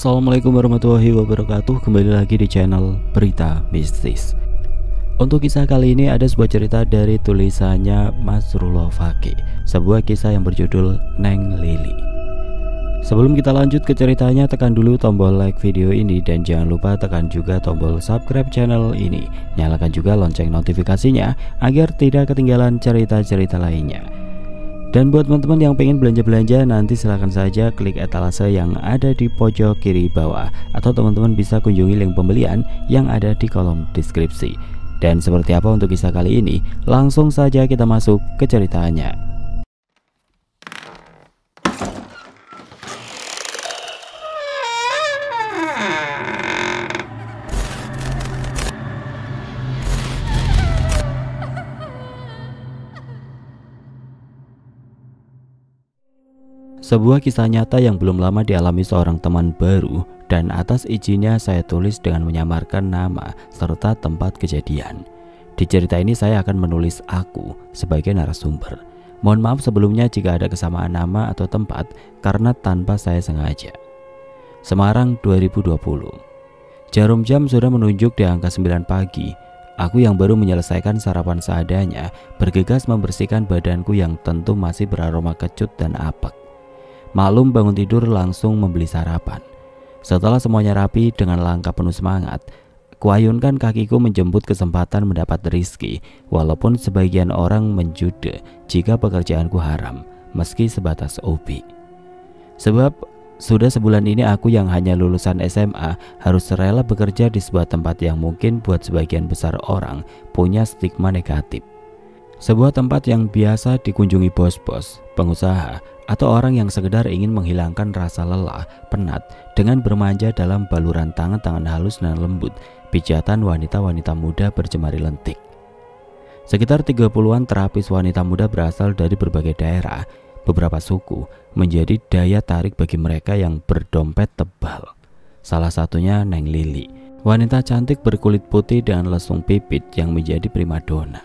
Assalamualaikum warahmatullahi wabarakatuh. Kembali lagi di channel Berita Mistis. Untuk kisah kali ini ada sebuah cerita dari tulisannya Masrullah Faqih, sebuah kisah yang berjudul Neng Lili. Sebelum kita lanjut ke ceritanya, tekan dulu tombol like video ini dan jangan lupa tekan juga tombol subscribe channel ini. Nyalakan juga lonceng notifikasinya agar tidak ketinggalan cerita-cerita lainnya. Dan buat teman-teman yang pengen belanja-belanja, nanti silahkan saja klik etalase yang ada di pojok kiri bawah, atau teman-teman bisa kunjungi link pembelian yang ada di kolom deskripsi. Dan seperti apa untuk kisah kali ini, langsung saja kita masuk ke ceritanya. Sebuah kisah nyata yang belum lama dialami seorang teman baru, dan atas izinnya saya tulis dengan menyamarkan nama serta tempat kejadian. Di cerita ini saya akan menulis aku sebagai narasumber. Mohon maaf sebelumnya jika ada kesamaan nama atau tempat karena tanpa saya sengaja. Semarang 2020. Jarum jam sudah menunjuk di angka 9 pagi. Aku yang baru menyelesaikan sarapan seadanya bergegas membersihkan badanku yang tentu masih beraroma kecut dan apek. Maklum bangun tidur langsung membeli sarapan. Setelah semuanya rapi dengan langkah penuh semangat, kuayunkan kakiku menjemput kesempatan mendapat rezeki, walaupun sebagian orang menjude jika pekerjaanku haram, meski sebatas hobi. Sebab sudah sebulan ini aku yang hanya lulusan SMA harus rela bekerja di sebuah tempat yang mungkin buat sebagian besar orang punya stigma negatif. Sebuah tempat yang biasa dikunjungi bos-bos, pengusaha, atau orang yang sekedar ingin menghilangkan rasa lelah, penat dengan bermanja dalam baluran tangan-tangan halus dan lembut, pijatan wanita-wanita muda berjemari lentik. Sekitar 30-an terapis wanita muda berasal dari berbagai daerah, beberapa suku, menjadi daya tarik bagi mereka yang berdompet tebal. Salah satunya Neng Lili, wanita cantik berkulit putih dengan lesung pipit yang menjadi primadona.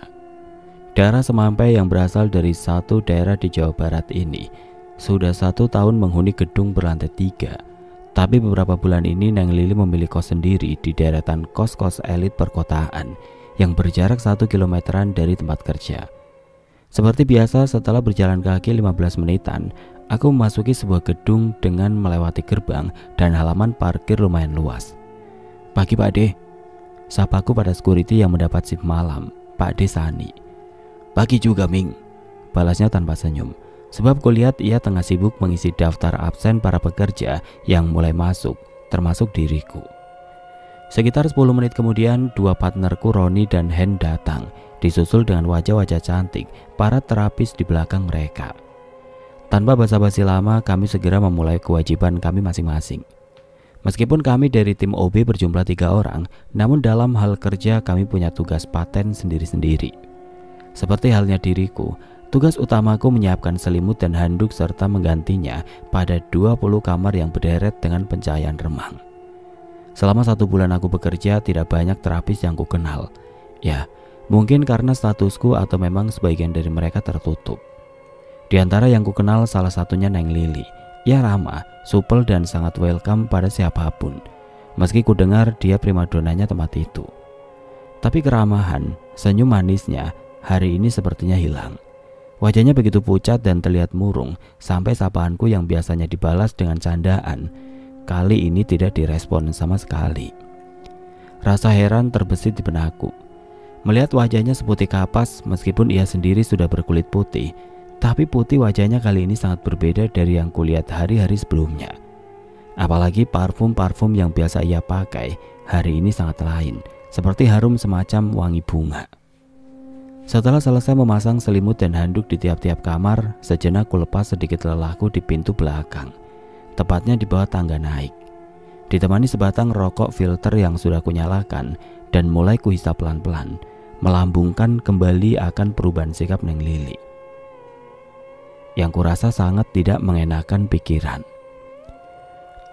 Daerah Semampai yang berasal dari satu daerah di Jawa Barat ini sudah 1 tahun menghuni gedung berlantai 3. Tapi beberapa bulan ini Neng Lili memilih kos sendiri di deretan kos-kos elit perkotaan yang berjarak 1 kilometeran dari tempat kerja. Seperti biasa, setelah berjalan kaki 15 menitan, aku memasuki sebuah gedung dengan melewati gerbang dan halaman parkir lumayan luas. "Pagi Pak De," sapaku pada security yang mendapat shift malam, Pak De Sani. "Pagi juga Ming," balasnya tanpa senyum. Sebab kulihat ia tengah sibuk mengisi daftar absen para pekerja yang mulai masuk, termasuk diriku. Sekitar 10 menit kemudian, dua partnerku Roni dan Hen datang, disusul dengan wajah-wajah cantik para terapis di belakang mereka. Tanpa basa-basi lama, kami segera memulai kewajiban kami masing-masing. Meskipun kami dari tim OB berjumlah 3 orang, namun dalam hal kerja kami punya tugas paten sendiri-sendiri. Seperti halnya diriku, tugas utamaku menyiapkan selimut dan handuk serta menggantinya pada 20 kamar yang berderet dengan pencahayaan remang. Selama 1 bulan aku bekerja, tidak banyak terapis yang ku kenal. Ya, mungkin karena statusku atau memang sebagian dari mereka tertutup. Di antara yang ku kenal salah satunya Neng Lili. Ia ramah, supel dan sangat welcome pada siapapun. Meski ku dengar dia primadonanya tempat itu. Tapi keramahan, senyum manisnya hari ini sepertinya hilang. Wajahnya begitu pucat dan terlihat murung, sampai sapaanku yang biasanya dibalas dengan candaan, kali ini tidak direspon sama sekali. Rasa heran terbesit di benakku. Melihat wajahnya seputih kapas, meskipun ia sendiri sudah berkulit putih, tapi putih wajahnya kali ini sangat berbeda dari yang kulihat hari-hari sebelumnya. Apalagi parfum-parfum yang biasa ia pakai, hari ini sangat lain, seperti harum semacam wangi bunga. Setelah selesai memasang selimut dan handuk di tiap-tiap kamar, sejenak ku lepas sedikit lelahku di pintu belakang, tepatnya di bawah tangga naik. Ditemani sebatang rokok filter yang sudah kunyalakan dan mulai kuhisap pelan-pelan, melambungkan kembali akan perubahan sikap Neng Lili yang kurasa sangat tidak mengenakan pikiran.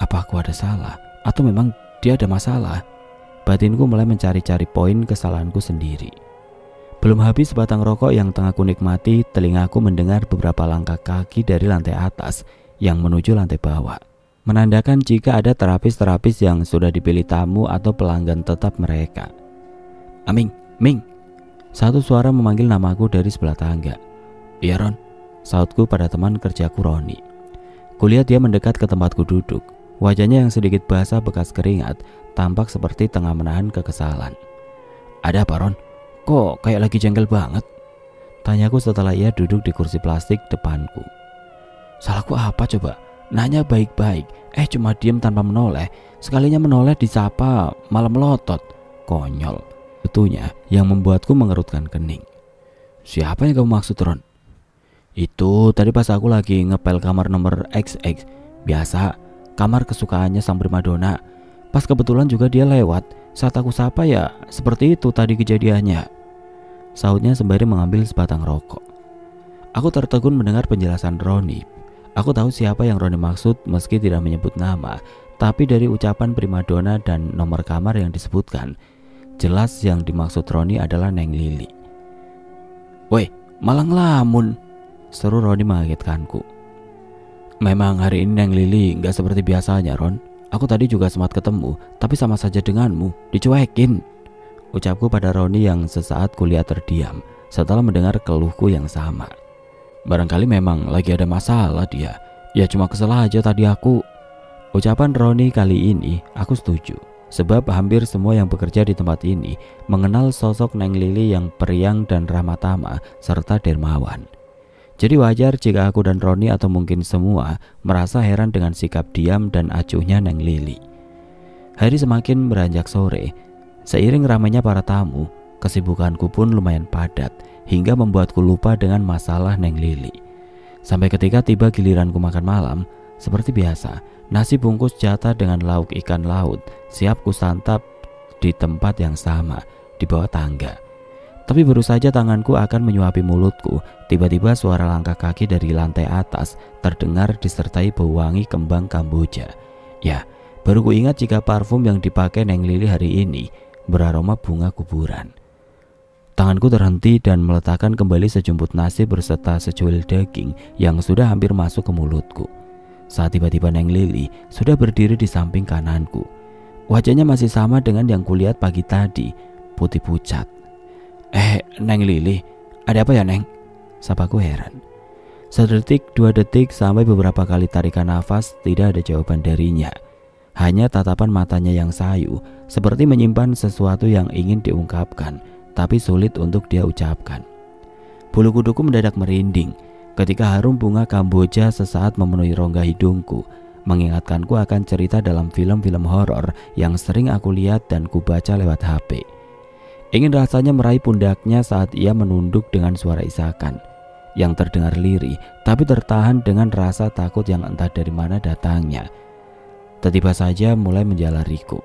Apa aku ada salah? Atau memang dia ada masalah? Batinku mulai mencari-cari poin kesalahanku sendiri. Belum habis batang rokok yang tengah kunikmati, telingaku mendengar beberapa langkah kaki dari lantai atas yang menuju lantai bawah. menandakan jika ada terapis-terapis yang sudah dipilih tamu atau pelanggan tetap mereka. "Aming, Ming." Satu suara memanggil namaku dari sebelah tangga. "Iya Ron," sautku pada teman kerjaku Roni. Kulihat dia mendekat ke tempatku duduk. Wajahnya yang sedikit basah bekas keringat tampak seperti tengah menahan kekesalan. "Ada apa Ron? Kok kayak lagi jengkel banget?" tanyaku setelah ia duduk di kursi plastik depanku. "Salahku apa coba? Nanya baik-baik, cuma diem tanpa menoleh. Sekalinya menoleh disapa malah melotot. Konyol." Itunya yang membuatku mengerutkan kening. "Siapa yang kamu maksud Ron?" "Itu tadi pas aku lagi ngepel kamar nomor XX. Biasa, kamar kesukaannya sang primadona. Pas kebetulan juga dia lewat. Saat aku sapa ya seperti itu tadi kejadiannya," sautnya sembari mengambil sebatang rokok. Aku tertegun mendengar penjelasan Roni. Aku tahu siapa yang Roni maksud meski tidak menyebut nama. Tapi dari ucapan primadona dan nomor kamar yang disebutkan, jelas yang dimaksud Roni adalah Neng Lili. "Woi, malah ngelamun," seru Roni mengagetkanku. "Memang hari ini Neng Lili gak seperti biasanya Ron. Aku tadi juga sempat ketemu, tapi sama saja denganmu, dicuekin," ucapku pada Roni yang sesaat kulihat terdiam setelah mendengar keluhku yang sama. "Barangkali memang lagi ada masalah dia. Ya cuma kesel aja tadi aku." Ucapan Roni kali ini aku setuju. Sebab hampir semua yang bekerja di tempat ini mengenal sosok Neng Lili yang periang dan ramah tamah serta dermawan. Jadi wajar jika aku dan Roni atau mungkin semua merasa heran dengan sikap diam dan acuhnya Neng Lili. Hari semakin beranjak sore. Seiring ramainya para tamu, kesibukanku pun lumayan padat hingga membuatku lupa dengan masalah Neng Lili. Sampai ketika tiba giliranku makan malam, seperti biasa, nasi bungkus jatah dengan lauk ikan laut siap kusantap di tempat yang sama, di bawah tangga. Tapi baru saja tanganku akan menyuapi mulutku, tiba-tiba suara langkah kaki dari lantai atas terdengar disertai bau wangi kembang Kamboja. Ya, baru ku ingat jika parfum yang dipakai Neng Lili hari ini beraroma bunga kuburan. Tanganku terhenti dan meletakkan kembali sejumput nasi berserta secuil daging yang sudah hampir masuk ke mulutku. Saat tiba-tiba Neng Lili sudah berdiri di samping kananku. Wajahnya masih sama dengan yang kulihat pagi tadi, putih pucat. Neng Lili, ada apa ya Neng?" sapaku heran. Sedetik, 2 detik, sampai beberapa kali tarikan nafas tidak ada jawaban darinya. Hanya tatapan matanya yang sayu, seperti menyimpan sesuatu yang ingin diungkapkan, tapi sulit untuk dia ucapkan. Bulu kuduku mendadak merinding ketika harum bunga Kamboja sesaat memenuhi rongga hidungku, mengingatkanku akan cerita dalam film-film horor yang sering aku lihat dan kubaca lewat HP. Ingin rasanya meraih pundaknya saat ia menunduk dengan suara isakan yang terdengar lirih, tapi tertahan dengan rasa takut yang entah dari mana datangnya. Tiba saja mulai menjalariku.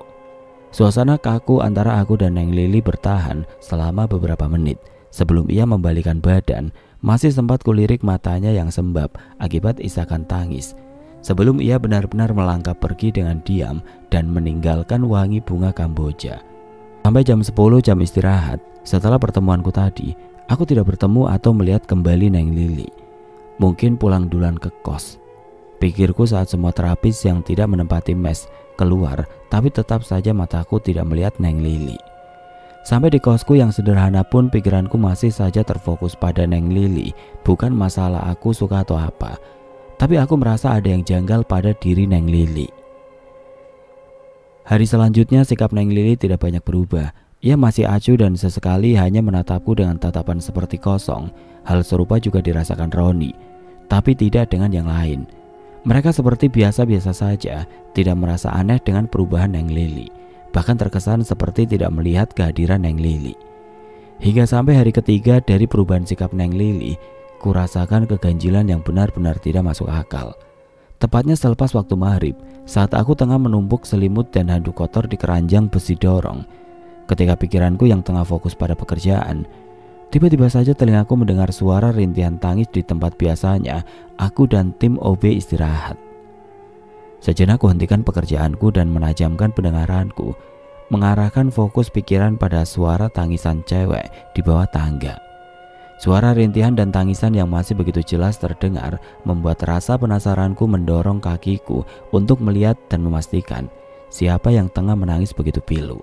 Suasana kaku antara aku dan Neng Lili bertahan selama beberapa menit sebelum ia membalikan badan. Masih sempat kulirik matanya yang sembab akibat isakan tangis, sebelum ia benar-benar melangkah pergi dengan diam dan meninggalkan wangi bunga Kamboja. Sampai jam 10 jam istirahat, setelah pertemuanku tadi, aku tidak bertemu atau melihat kembali Neng Lili. Mungkin pulang duluan ke kos, pikirku saat semua terapis yang tidak menempati mes keluar, tapi tetap saja mataku tidak melihat Neng Lili. Sampai di kosku yang sederhana pun pikiranku masih saja terfokus pada Neng Lili. Bukan masalah aku suka atau apa, tapi aku merasa ada yang janggal pada diri Neng Lili. Hari selanjutnya sikap Neng Lili tidak banyak berubah. Ia masih acuh dan sesekali hanya menatapku dengan tatapan seperti kosong. Hal serupa juga dirasakan Roni, tapi tidak dengan yang lain. Mereka seperti biasa-biasa saja, tidak merasa aneh dengan perubahan Neng Lili. Bahkan terkesan seperti tidak melihat kehadiran Neng Lili. Hingga sampai hari ketiga dari perubahan sikap Neng Lili, kurasakan keganjilan yang benar-benar tidak masuk akal. Tepatnya selepas waktu maghrib, saat aku tengah menumpuk selimut dan handuk kotor di keranjang besi dorong. Ketika pikiranku yang tengah fokus pada pekerjaan, tiba-tiba saja telingaku mendengar suara rintihan tangis di tempat biasanya aku dan tim OB istirahat. Sejenak kuhentikan pekerjaanku dan menajamkan pendengaranku, mengarahkan fokus pikiran pada suara tangisan cewek di bawah tangga. Suara rintihan dan tangisan yang masih begitu jelas terdengar membuat rasa penasaranku mendorong kakiku untuk melihat dan memastikan siapa yang tengah menangis begitu pilu.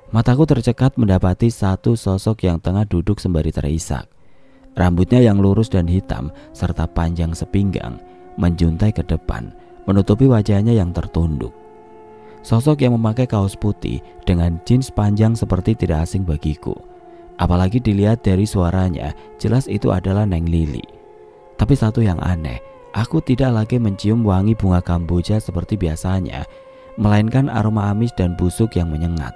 Mataku tercekat mendapati satu sosok yang tengah duduk sembari terisak. Rambutnya yang lurus dan hitam serta panjang sepinggang menjuntai ke depan, menutupi wajahnya yang tertunduk. Sosok yang memakai kaos putih dengan jeans panjang seperti tidak asing bagiku. Apalagi dilihat dari suaranya, jelas itu adalah Neng Lili. Tapi satu yang aneh, aku tidak lagi mencium wangi bunga kamboja seperti biasanya, melainkan aroma amis dan busuk yang menyengat.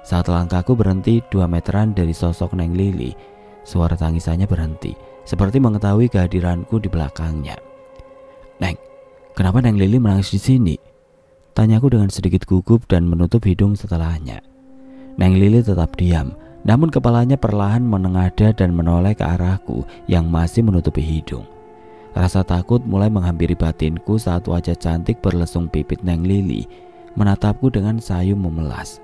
Saat langkahku berhenti 2 meteran dari sosok Neng Lili, suara tangisannya berhenti, seperti mengetahui kehadiranku di belakangnya. "Neng, kenapa Neng Lili menangis di sini?" Tanyaku dengan sedikit gugup dan menutup hidung setelahnya. Neng Lili tetap diam, namun kepalanya perlahan menengadah dan menoleh ke arahku yang masih menutupi hidung. Rasa takut mulai menghampiri batinku saat wajah cantik berlesung pipit Neng Lili menatapku dengan sayu memelas.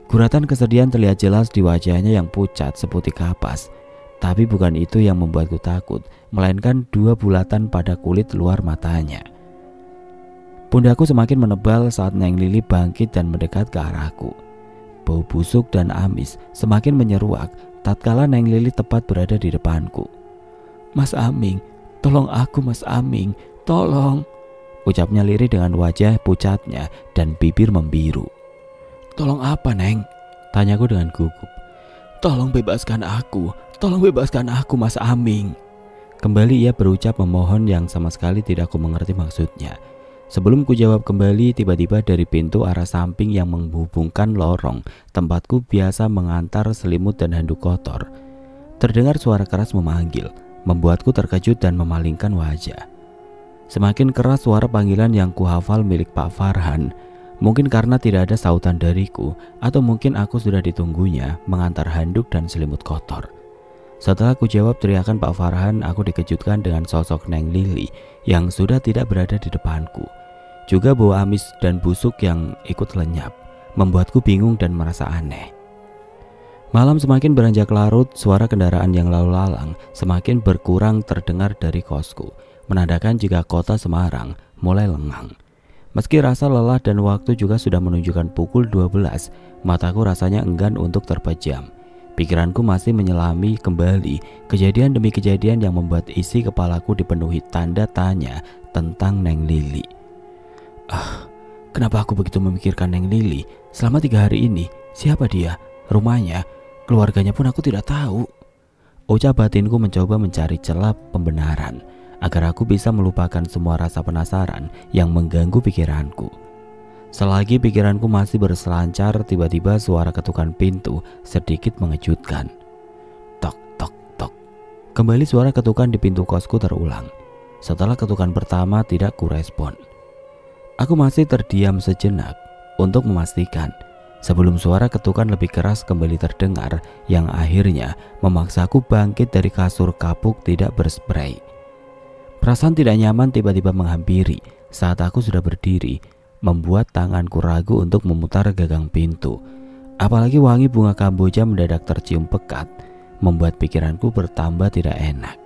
Guratan kesedihan terlihat jelas di wajahnya yang pucat seputih kapas. Tapi bukan itu yang membuatku takut, melainkan 2 bulatan pada kulit luar matanya. Pundakku semakin menebal saat Neng Lili bangkit dan mendekat ke arahku. Bau busuk dan amis semakin menyeruak tatkala Neng Lili tepat berada di depanku. "Mas Aming, tolong aku Mas Aming, tolong," ucapnya lirih dengan wajah pucatnya dan bibir membiru. "Tolong apa, Neng?" tanyaku dengan gugup. Tolong bebaskan aku Mas Aming." Kembali ia berucap memohon yang sama sekali tidak aku mengerti maksudnya. Sebelum ku jawab kembali, tiba-tiba dari pintu arah samping yang menghubungkan lorong tempatku biasa mengantar selimut dan handuk kotor, terdengar suara keras memanggil, membuatku terkejut dan memalingkan wajah. Semakin keras suara panggilan yang kuhafal milik Pak Farhan. Mungkin karena tidak ada sautan dariku, atau mungkin aku sudah ditunggunya mengantar handuk dan selimut kotor. Setelah ku jawab teriakan Pak Farhan, aku dikejutkan dengan sosok Neng Lili yang sudah tidak berada di depanku. Juga bau amis dan busuk yang ikut lenyap, membuatku bingung dan merasa aneh. Malam semakin beranjak larut, suara kendaraan yang lalu lalang semakin berkurang terdengar dari kosku, menandakan jika kota Semarang mulai lengang. Meski rasa lelah dan waktu juga sudah menunjukkan pukul 12, mataku rasanya enggan untuk terpejam. Pikiranku masih menyelami kembali kejadian demi kejadian yang membuat isi kepalaku dipenuhi tanda tanya tentang Neng Lili. Kenapa aku begitu memikirkan Neng Lili? Selama 3 hari ini, siapa dia? Rumahnya? Keluarganya pun aku tidak tahu. Ucap batinku mencoba mencari celah pembenaran agar aku bisa melupakan semua rasa penasaran yang mengganggu pikiranku. Selagi pikiranku masih berselancar, tiba-tiba suara ketukan pintu sedikit mengejutkan. Tok, tok, tok. Kembali suara ketukan di pintu kosku terulang. Setelah ketukan pertama tidak kurespon. Aku masih terdiam sejenak untuk memastikan sebelum suara ketukan lebih keras kembali terdengar yang akhirnya memaksaku bangkit dari kasur kapuk tidak berspray. Perasaan tidak nyaman tiba-tiba menghampiri saat aku sudah berdiri, membuat tanganku ragu untuk memutar gagang pintu. Apalagi wangi bunga kamboja mendadak tercium pekat, membuat pikiranku bertambah tidak enak.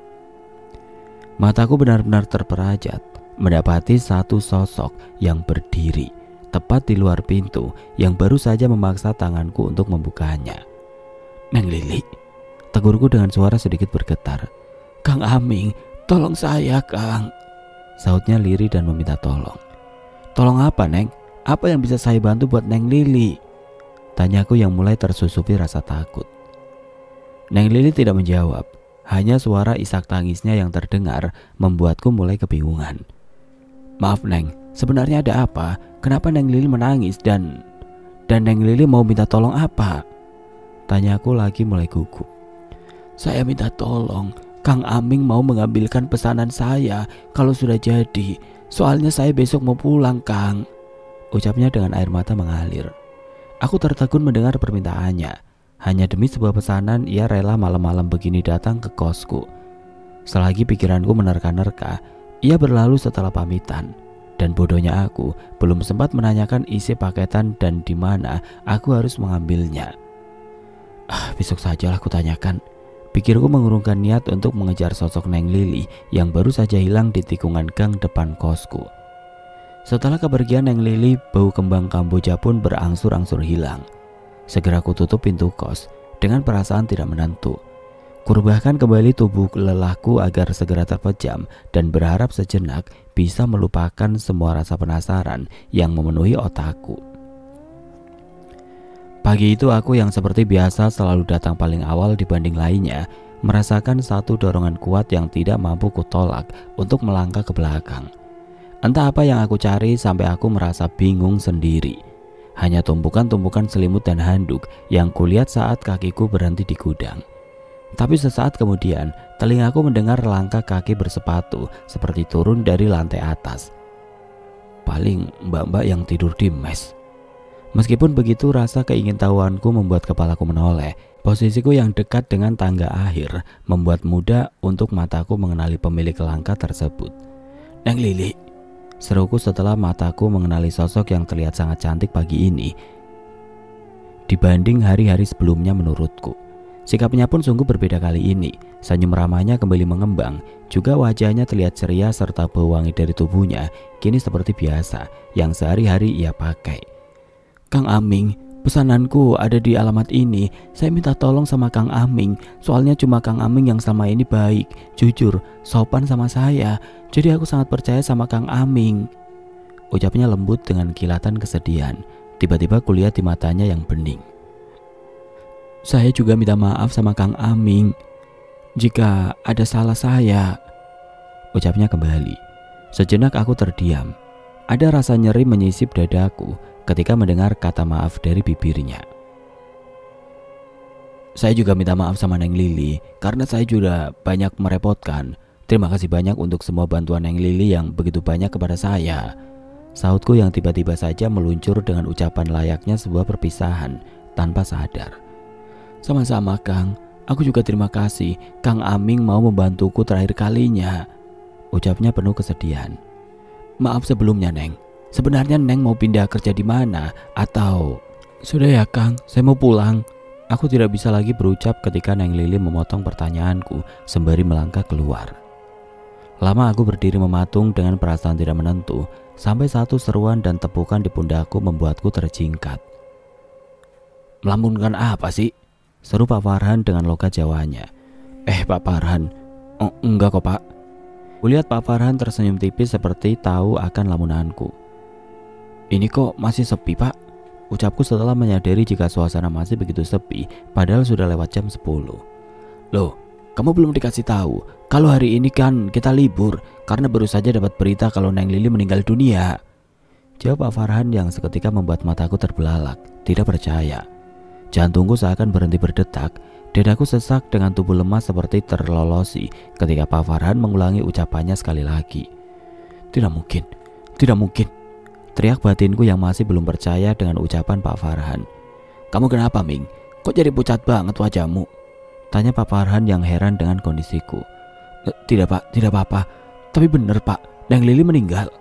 Mataku benar-benar terperajat mendapati satu sosok yang berdiri tepat di luar pintu yang baru saja memaksa tanganku untuk membukanya. "Neng Lili," tegurku dengan suara sedikit bergetar. "Kang Aming, tolong saya, Kang," sautnya lirih dan meminta tolong. "Tolong apa, Neng? Apa yang bisa saya bantu buat Neng Lili?" tanyaku yang mulai tersusupi rasa takut. Neng Lili tidak menjawab, hanya suara isak tangisnya yang terdengar membuatku mulai kebingungan. "Maaf, Neng, sebenarnya ada apa? Kenapa Neng Lili menangis dan Neng Lili mau minta tolong apa?" tanyaku lagi mulai gugup. "Saya minta tolong, Kang Aming mau mengambilkan pesanan saya kalau sudah jadi. Soalnya saya besok mau pulang, Kang," ucapnya dengan air mata mengalir. Aku tertegun mendengar permintaannya. Hanya demi sebuah pesanan ia rela malam-malam begini datang ke kosku. Selagi pikiranku menerka-nerka, ia berlalu setelah pamitan. Dan bodohnya aku belum sempat menanyakan isi paketan dan di mana aku harus mengambilnya. Besok sajalah aku tanyakan," Pikirku mengurungkan niat untuk mengejar sosok Neng Lili yang baru saja hilang di tikungan gang depan kosku. Setelah kepergian Neng Lili, bau kembang Kamboja pun berangsur-angsur hilang. Segera ku tutup pintu kos dengan perasaan tidak menentu. Kurebahkan kembali tubuh lelahku agar segera terpejam dan berharap sejenak bisa melupakan semua rasa penasaran yang memenuhi otakku. Pagi itu aku yang seperti biasa selalu datang paling awal dibanding lainnya, merasakan satu dorongan kuat yang tidak mampu kutolak untuk melangkah ke belakang. Entah apa yang aku cari sampai aku merasa bingung sendiri. Hanya tumpukan-tumpukan selimut dan handuk yang kulihat saat kakiku berhenti di gudang. Tapi sesaat kemudian, telingaku mendengar langkah kaki bersepatu seperti turun dari lantai atas. Paling mbak-mbak yang tidur di mes. Meskipun begitu, rasa keingintahuanku membuat kepalaku menoleh. Posisiku yang dekat dengan tangga akhir membuat mudah untuk mataku mengenali pemilik langkah tersebut. Neng Lili, seruku setelah mataku mengenali sosok yang terlihat sangat cantik pagi ini dibanding hari-hari sebelumnya menurutku. Sikapnya pun sungguh berbeda kali ini. Senyum ramahnya kembali mengembang. Juga wajahnya terlihat ceria serta bau wangi dari tubuhnya kini seperti biasa yang sehari-hari ia pakai. Kang Aming, pesananku ada di alamat ini. Saya minta tolong sama Kang Aming. Soalnya cuma Kang Aming yang selama ini baik, jujur, sopan sama saya. Jadi aku sangat percaya sama Kang Aming. Ucapnya lembut dengan kilatan kesedihan. Tiba-tiba kulihat di matanya yang bening. Saya juga minta maaf sama Kang Aming jika ada salah saya, ucapnya kembali. Sejenak aku terdiam. Ada rasa nyeri menyisip dadaku ketika mendengar kata maaf dari bibirnya. Saya juga minta maaf sama Neng Lili karena saya juga banyak merepotkan. Terima kasih banyak untuk semua bantuan Neng Lili yang begitu banyak kepada saya, sautku yang tiba-tiba saja meluncur dengan ucapan layaknya sebuah perpisahan tanpa sadar. Sama-sama Kang, aku juga terima kasih Kang Aming mau membantuku terakhir kalinya, ucapnya penuh kesedihan. Maaf sebelumnya Neng, sebenarnya Neng mau pindah kerja di mana atau... Sudah ya Kang, saya mau pulang. Aku tidak bisa lagi berucap ketika Neng Lili memotong pertanyaanku sembari melangkah keluar. Lama aku berdiri mematung dengan perasaan tidak menentu sampai satu seruan dan tepukan di pundakku membuatku terjingkat. Melamunkan apa sih? Seru Pak Farhan dengan logat Jawanya. Pak Farhan. Oh, enggak kok Pak. Kulihat Pak Farhan tersenyum tipis seperti tahu akan lamunanku. Ini kok masih sepi Pak? Ucapku setelah menyadari jika suasana masih begitu sepi padahal sudah lewat jam 10. Loh, kamu belum dikasih tahu kalau hari ini kan kita libur karena baru saja dapat berita kalau Neng Lili meninggal dunia. Jawab Pak Farhan yang seketika membuat mataku terbelalak, tidak percaya. Jantungku seakan berhenti berdetak, dadaku sesak dengan tubuh lemas seperti terlolosi ketika Pak Farhan mengulangi ucapannya sekali lagi. Tidak mungkin, tidak mungkin, teriak batinku yang masih belum percaya dengan ucapan Pak Farhan. Kamu kenapa Ming? Kok jadi pucat banget wajahmu? Tanya Pak Farhan yang heran dengan kondisiku. Tidak Pak, tidak apa-apa. Tapi bener Pak, Neng Lili meninggal.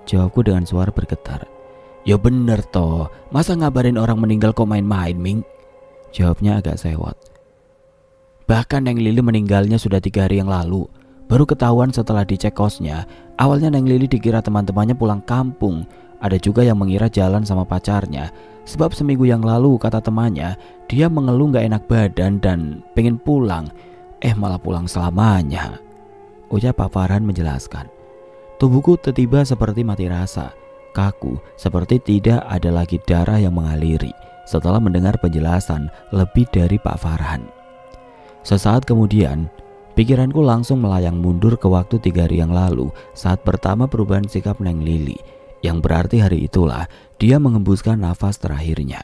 Jawabku dengan suara bergetar. Ya bener toh, masa ngabarin orang meninggal kok main-main Ming? Jawabnya agak sewot. Bahkan Neng Lili meninggalnya sudah 3 hari yang lalu. Baru ketahuan setelah dicek kosnya. Awalnya Neng Lili dikira teman-temannya pulang kampung. Ada juga yang mengira jalan sama pacarnya. Sebab seminggu yang lalu kata temannya, dia mengeluh gak enak badan dan pengen pulang. Malah pulang selamanya, ucap Pak Farhan menjelaskan. Tubuhku tiba-tiba seperti mati rasa. Kaku seperti tidak ada lagi darah yang mengaliri setelah mendengar penjelasan lebih dari Pak Farhan. Sesaat kemudian, pikiranku langsung melayang mundur ke waktu 3 hari yang lalu saat pertama perubahan sikap Neng Lili, yang berarti hari itulah dia mengembuskan nafas terakhirnya.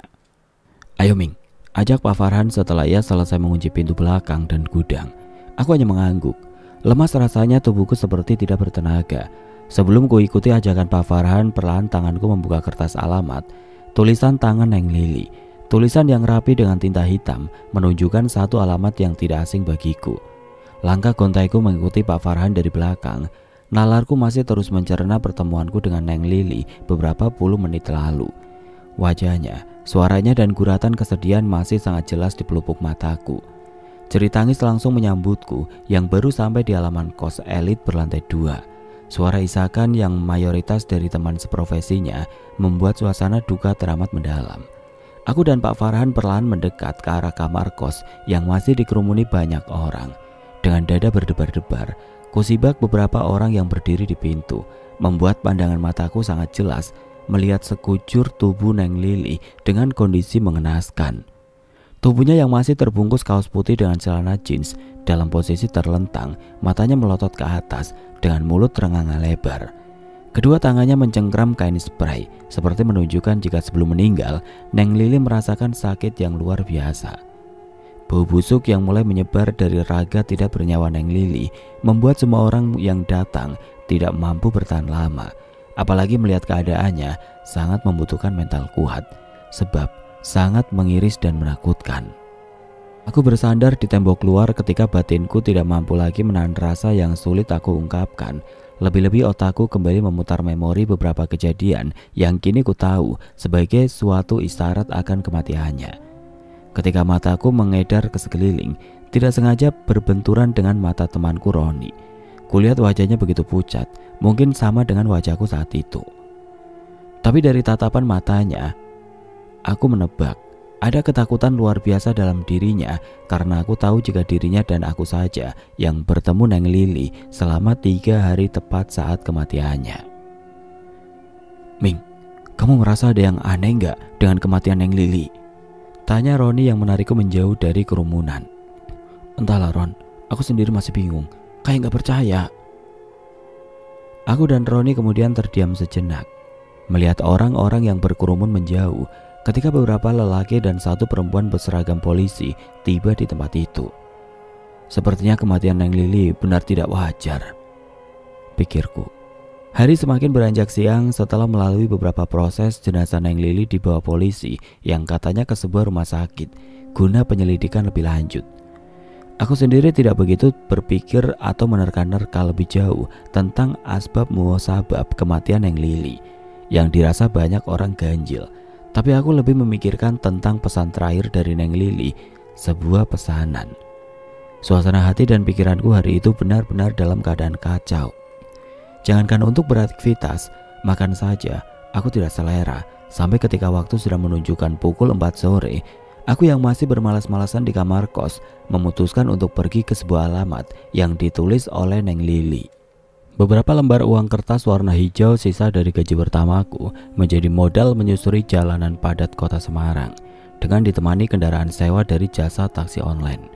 Ayo Ming, ajak Pak Farhan setelah ia selesai mengunci pintu belakang dan gudang. Aku hanya mengangguk. Lemas rasanya tubuhku seperti tidak bertenaga. Sebelum ku ikuti ajakan Pak Farhan, perlahan tanganku membuka kertas alamat, tulisan tangan Neng Lili. Tulisan yang rapi dengan tinta hitam menunjukkan satu alamat yang tidak asing bagiku. Langkah gontaiku mengikuti Pak Farhan dari belakang. Nalarku masih terus mencerna pertemuanku dengan Neng Lili beberapa puluh menit lalu. Wajahnya, suaranya dan guratan kesedihan masih sangat jelas di pelupuk mataku. Jerit tangis langsung menyambutku yang baru sampai di halaman kos elit berlantai 2. Suara isakan yang mayoritas dari teman seprofesinya membuat suasana duka teramat mendalam. Aku dan Pak Farhan perlahan mendekat ke arah kamar kos yang masih dikerumuni banyak orang. Dengan dada berdebar-debar, kusibak beberapa orang yang berdiri di pintu, membuat pandangan mataku sangat jelas melihat sekujur tubuh Neng Lili dengan kondisi mengenaskan. Tubuhnya yang masih terbungkus kaos putih dengan celana jeans dalam posisi terlentang, matanya melotot ke atas dengan mulut terenganga lebar. Kedua tangannya mencengkram kain spray seperti menunjukkan jika sebelum meninggal Neng Lili merasakan sakit yang luar biasa. Bau busuk yang mulai menyebar dari raga tidak bernyawa Neng Lili membuat semua orang yang datang tidak mampu bertahan lama. Apalagi melihat keadaannya sangat membutuhkan mental kuat, sebab sangat mengiris dan menakutkan. Aku bersandar di tembok luar ketika batinku tidak mampu lagi menahan rasa yang sulit aku ungkapkan. Lebih-lebih otakku kembali memutar memori beberapa kejadian yang kini ku tahu sebagai suatu isyarat akan kematiannya. Ketika mataku mengedar ke sekeliling, tidak sengaja berbenturan dengan mata temanku Roni. Kulihat wajahnya begitu pucat, mungkin sama dengan wajahku saat itu. Tapi dari tatapan matanya, aku menebak ada ketakutan luar biasa dalam dirinya karena aku tahu jika dirinya dan aku saja yang bertemu Neng Lili selama 3 hari tepat saat kematiannya. Ming, kamu merasa ada yang aneh nggak dengan kematian Neng Lili? Tanya Roni yang menarikku menjauh dari kerumunan. Entahlah Ron, aku sendiri masih bingung, kayak nggak percaya. Aku dan Roni kemudian terdiam sejenak, melihat orang-orang yang berkerumun menjauh ketika beberapa lelaki dan satu perempuan berseragam polisi tiba di tempat itu. Sepertinya kematian Neng Lili benar tidak wajar, pikirku. Hari semakin beranjak siang setelah melalui beberapa proses jenazah Neng Lili dibawa polisi yang katanya ke sebuah rumah sakit guna penyelidikan lebih lanjut. Aku sendiri tidak begitu berpikir atau menerka-nerka lebih jauh tentang asbab muasabab kematian Neng Lili yang dirasa banyak orang ganjil. Tapi aku lebih memikirkan tentang pesan terakhir dari Neng Lili, sebuah pesanan. Suasana hati dan pikiranku hari itu benar-benar dalam keadaan kacau. Jangankan untuk beraktivitas, makan saja aku tidak selera. Sampai ketika waktu sudah menunjukkan pukul 4 sore, aku yang masih bermalas-malasan di kamar kos memutuskan untuk pergi ke sebuah alamat yang ditulis oleh Neng Lili. Beberapa lembar uang kertas warna hijau sisa dari gaji pertamaku menjadi modal menyusuri jalanan padat kota Semarang dengan ditemani kendaraan sewa dari jasa taksi online.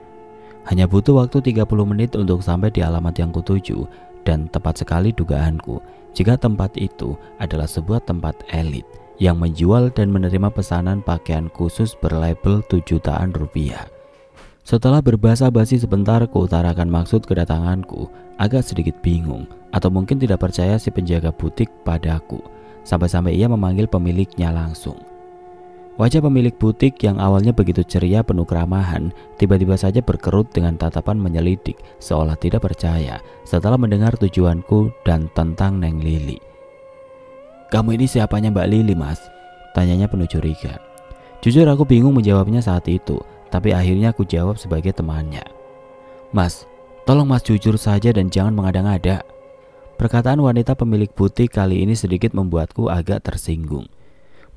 Hanya butuh waktu 30 menit untuk sampai di alamat yang kutuju dan tepat sekali dugaanku jika tempat itu adalah sebuah tempat elit yang menjual dan menerima pesanan pakaian khusus berlabel 7 jutaan rupiah. Setelah berbasa-basi sebentar kuutarakan maksud kedatanganku, agak sedikit bingung atau mungkin tidak percaya si penjaga butik padaku, sampai-sampai ia memanggil pemiliknya langsung. Wajah pemilik butik yang awalnya begitu ceria penuh keramahan, tiba-tiba saja berkerut dengan tatapan menyelidik seolah tidak percaya setelah mendengar tujuanku dan tentang Neng Lili. "Kamu ini siapanya Mbak Lili, Mas?" tanyanya penuh curiga. Jujur aku bingung menjawabnya saat itu, tapi akhirnya aku jawab sebagai temannya. "Mas, tolong Mas jujur saja dan jangan mengada-ngada." Perkataan wanita pemilik butik kali ini sedikit membuatku agak tersinggung.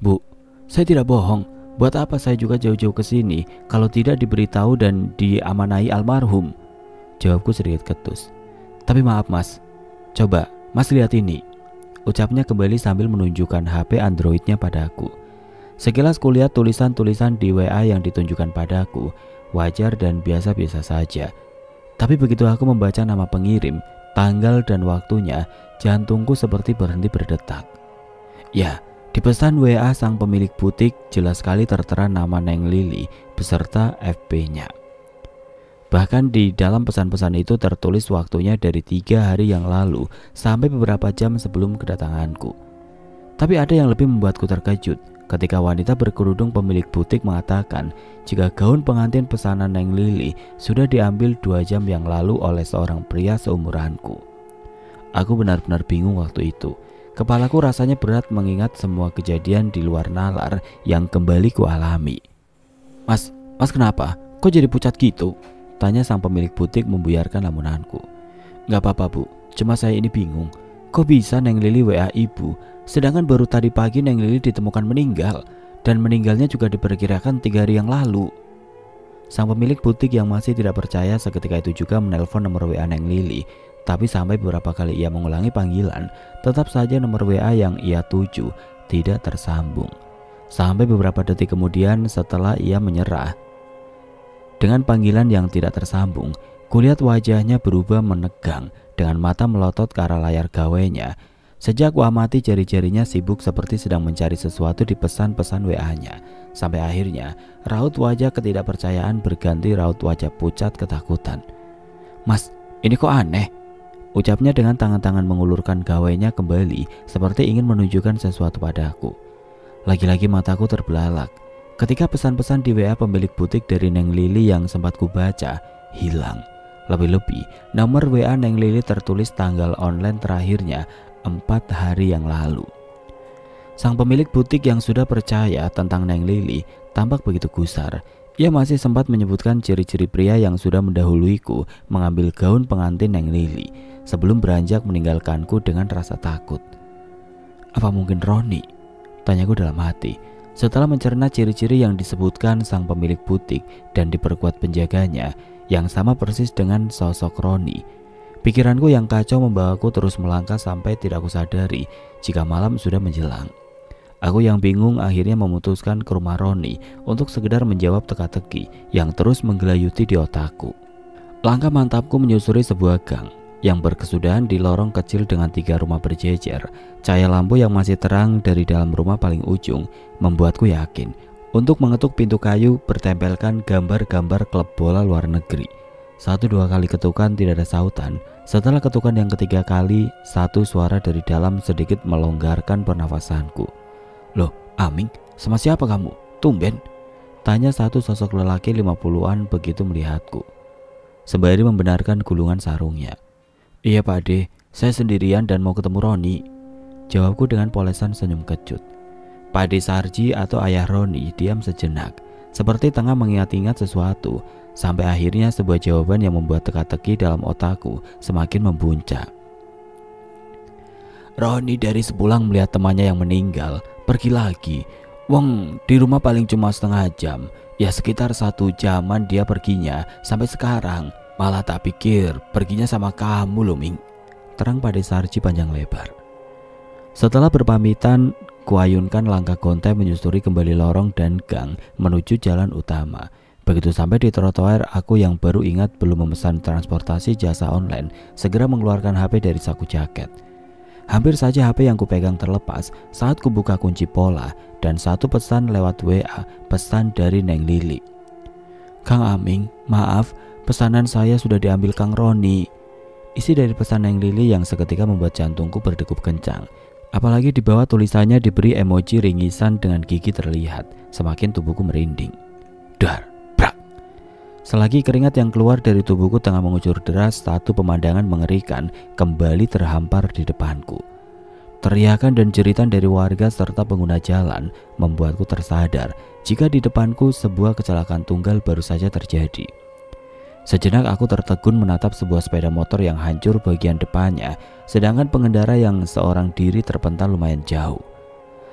"Bu, saya tidak bohong. Buat apa saya juga jauh-jauh ke sini kalau tidak diberitahu dan diamanai almarhum?" Jawabku sedikit ketus. "Tapi maaf Mas, coba Mas lihat ini." Ucapnya kembali sambil menunjukkan HP Androidnya padaku. Sekilas kulihat tulisan-tulisan di WA yang ditunjukkan padaku, wajar dan biasa-biasa saja. Tapi begitu aku membaca nama pengirim, tanggal dan waktunya, jantungku seperti berhenti berdetak. Ya, di pesan WA sang pemilik butik jelas sekali tertera nama Neng Lili beserta FB-nya. Bahkan di dalam pesan-pesan itu tertulis waktunya dari 3 hari yang lalu sampai beberapa jam sebelum kedatanganku. Tapi ada yang lebih membuatku terkejut ketika wanita berkerudung pemilik butik mengatakan jika gaun pengantin pesanan Neng Lili sudah diambil 2 jam yang lalu oleh seorang pria seumuranku. Aku benar-benar bingung waktu itu. Kepalaku rasanya berat mengingat semua kejadian di luar nalar yang kembali ku alami. Mas kenapa? Kok jadi pucat gitu?" Tanya sang pemilik butik membuyarkan lamunanku. Gak apa-apa bu, cuma saya ini bingung. Kok bisa Neng Lili WA ibu, sedangkan baru tadi pagi Neng Lili ditemukan meninggal, dan meninggalnya juga diperkirakan 3 hari yang lalu. Sang pemilik butik yang masih tidak percaya seketika itu juga menelpon nomor WA Neng Lili. Tapi sampai beberapa kali ia mengulangi panggilan, tetap saja nomor WA yang ia tuju tidak tersambung. Sampai beberapa detik kemudian setelah ia menyerah dengan panggilan yang tidak tersambung, kulihat wajahnya berubah menegang dengan mata melotot ke arah layar gawainya. Sejak kuamati jari-jarinya sibuk seperti sedang mencari sesuatu di pesan-pesan WA-nya. Sampai akhirnya raut wajah ketidakpercayaan berganti raut wajah pucat ketakutan. Mas, ini kok aneh? Ucapnya dengan tangan-tangan mengulurkan gawainya kembali seperti ingin menunjukkan sesuatu padaku. Lagi-lagi mataku terbelalak ketika pesan-pesan di WA pemilik butik dari Neng Lili yang sempat kubaca hilang. Lebih-lebih nomor WA Neng Lili tertulis tanggal online terakhirnya 4 hari yang lalu. Sang pemilik butik yang sudah percaya tentang Neng Lili tampak begitu gusar. Ia masih sempat menyebutkan ciri-ciri pria yang sudah mendahuluiku mengambil gaun pengantin Neng Lili sebelum beranjak meninggalkanku dengan rasa takut. Apa mungkin Roni? Tanyaku dalam hati. Setelah mencerna ciri-ciri yang disebutkan sang pemilik butik dan diperkuat penjaganya yang sama persis dengan sosok Roni, pikiranku yang kacau membawaku terus melangkah sampai tidak aku sadari jika malam sudah menjelang. Aku yang bingung akhirnya memutuskan ke rumah Roni untuk sekedar menjawab teka-teki yang terus menggelayuti di otakku. Langkah mantapku menyusuri sebuah gang yang berkesudahan di lorong kecil dengan 3 rumah berjejer. Cahaya lampu yang masih terang dari dalam rumah paling ujung membuatku yakin untuk mengetuk pintu kayu bertempelkan gambar-gambar klub bola luar negeri. 1-2 kali ketukan tidak ada sautan. Setelah ketukan yang ketiga kali, satu suara dari dalam sedikit melonggarkan pernafasanku. Loh, Aming, sama siapa kamu? Tumben? Tanya satu sosok lelaki 50-an begitu melihatku, sembari membenarkan gulungan sarungnya. Iya Pak Ade, saya sendirian dan mau ketemu Roni, jawabku dengan polesan senyum kecut. Pak Ade Sarji atau ayah Roni diam sejenak, seperti tengah mengingat-ingat sesuatu, sampai akhirnya sebuah jawaban yang membuat teka-teki dalam otakku semakin membuncah. Roni dari sepulang melihat temannya yang meninggal pergi lagi. Wong, di rumah paling cuma setengah jam. Ya sekitar 1 jaman dia perginya sampai sekarang. Malah tak pikir perginya sama kamu loh Ming. Terang Pak Ade Sarji panjang lebar. Setelah berpamitan, kuayunkan langkah gontai menyusuri kembali lorong dan gang menuju jalan utama. Begitu sampai di trotoar, aku yang baru ingat belum memesan transportasi jasa online segera mengeluarkan HP dari saku jaket. Hampir saja HP yang kupegang terlepas saat kubuka kunci pola dan satu pesan lewat WA, pesan dari Neng Lili. Kang Aming, maaf, pesanan saya sudah diambil Kang Roni. Isi dari pesan Neng Lili yang seketika membuat jantungku berdegup kencang. Apalagi di bawah tulisannya diberi emoji ringisan dengan gigi terlihat, semakin tubuhku merinding. Dar, brak. Selagi keringat yang keluar dari tubuhku tengah mengucur deras, satu pemandangan mengerikan kembali terhampar di depanku. Teriakan dan jeritan dari warga serta pengguna jalan membuatku tersadar jika di depanku sebuah kecelakaan tunggal baru saja terjadi. Sejenak aku tertegun menatap sebuah sepeda motor yang hancur bagian depannya, sedangkan pengendara yang seorang diri terpental lumayan jauh.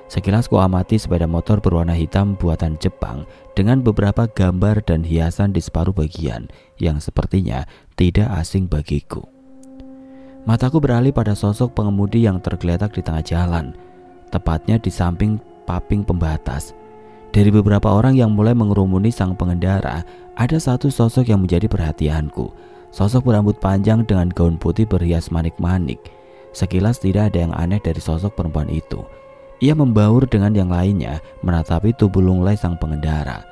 Sekilas ku amati sepeda motor berwarna hitam buatan Jepang dengan beberapa gambar dan hiasan di separuh bagian yang sepertinya tidak asing bagiku. Mataku beralih pada sosok pengemudi yang tergeletak di tengah jalan, tepatnya di samping paping pembatas. Dari beberapa orang yang mulai mengerumuni sang pengendara, ada satu sosok yang menjadi perhatianku. Sosok berambut panjang dengan gaun putih berhias manik-manik. Sekilas tidak ada yang aneh dari sosok perempuan itu. Ia membaur dengan yang lainnya menatapi tubuh lunglai sang pengendara.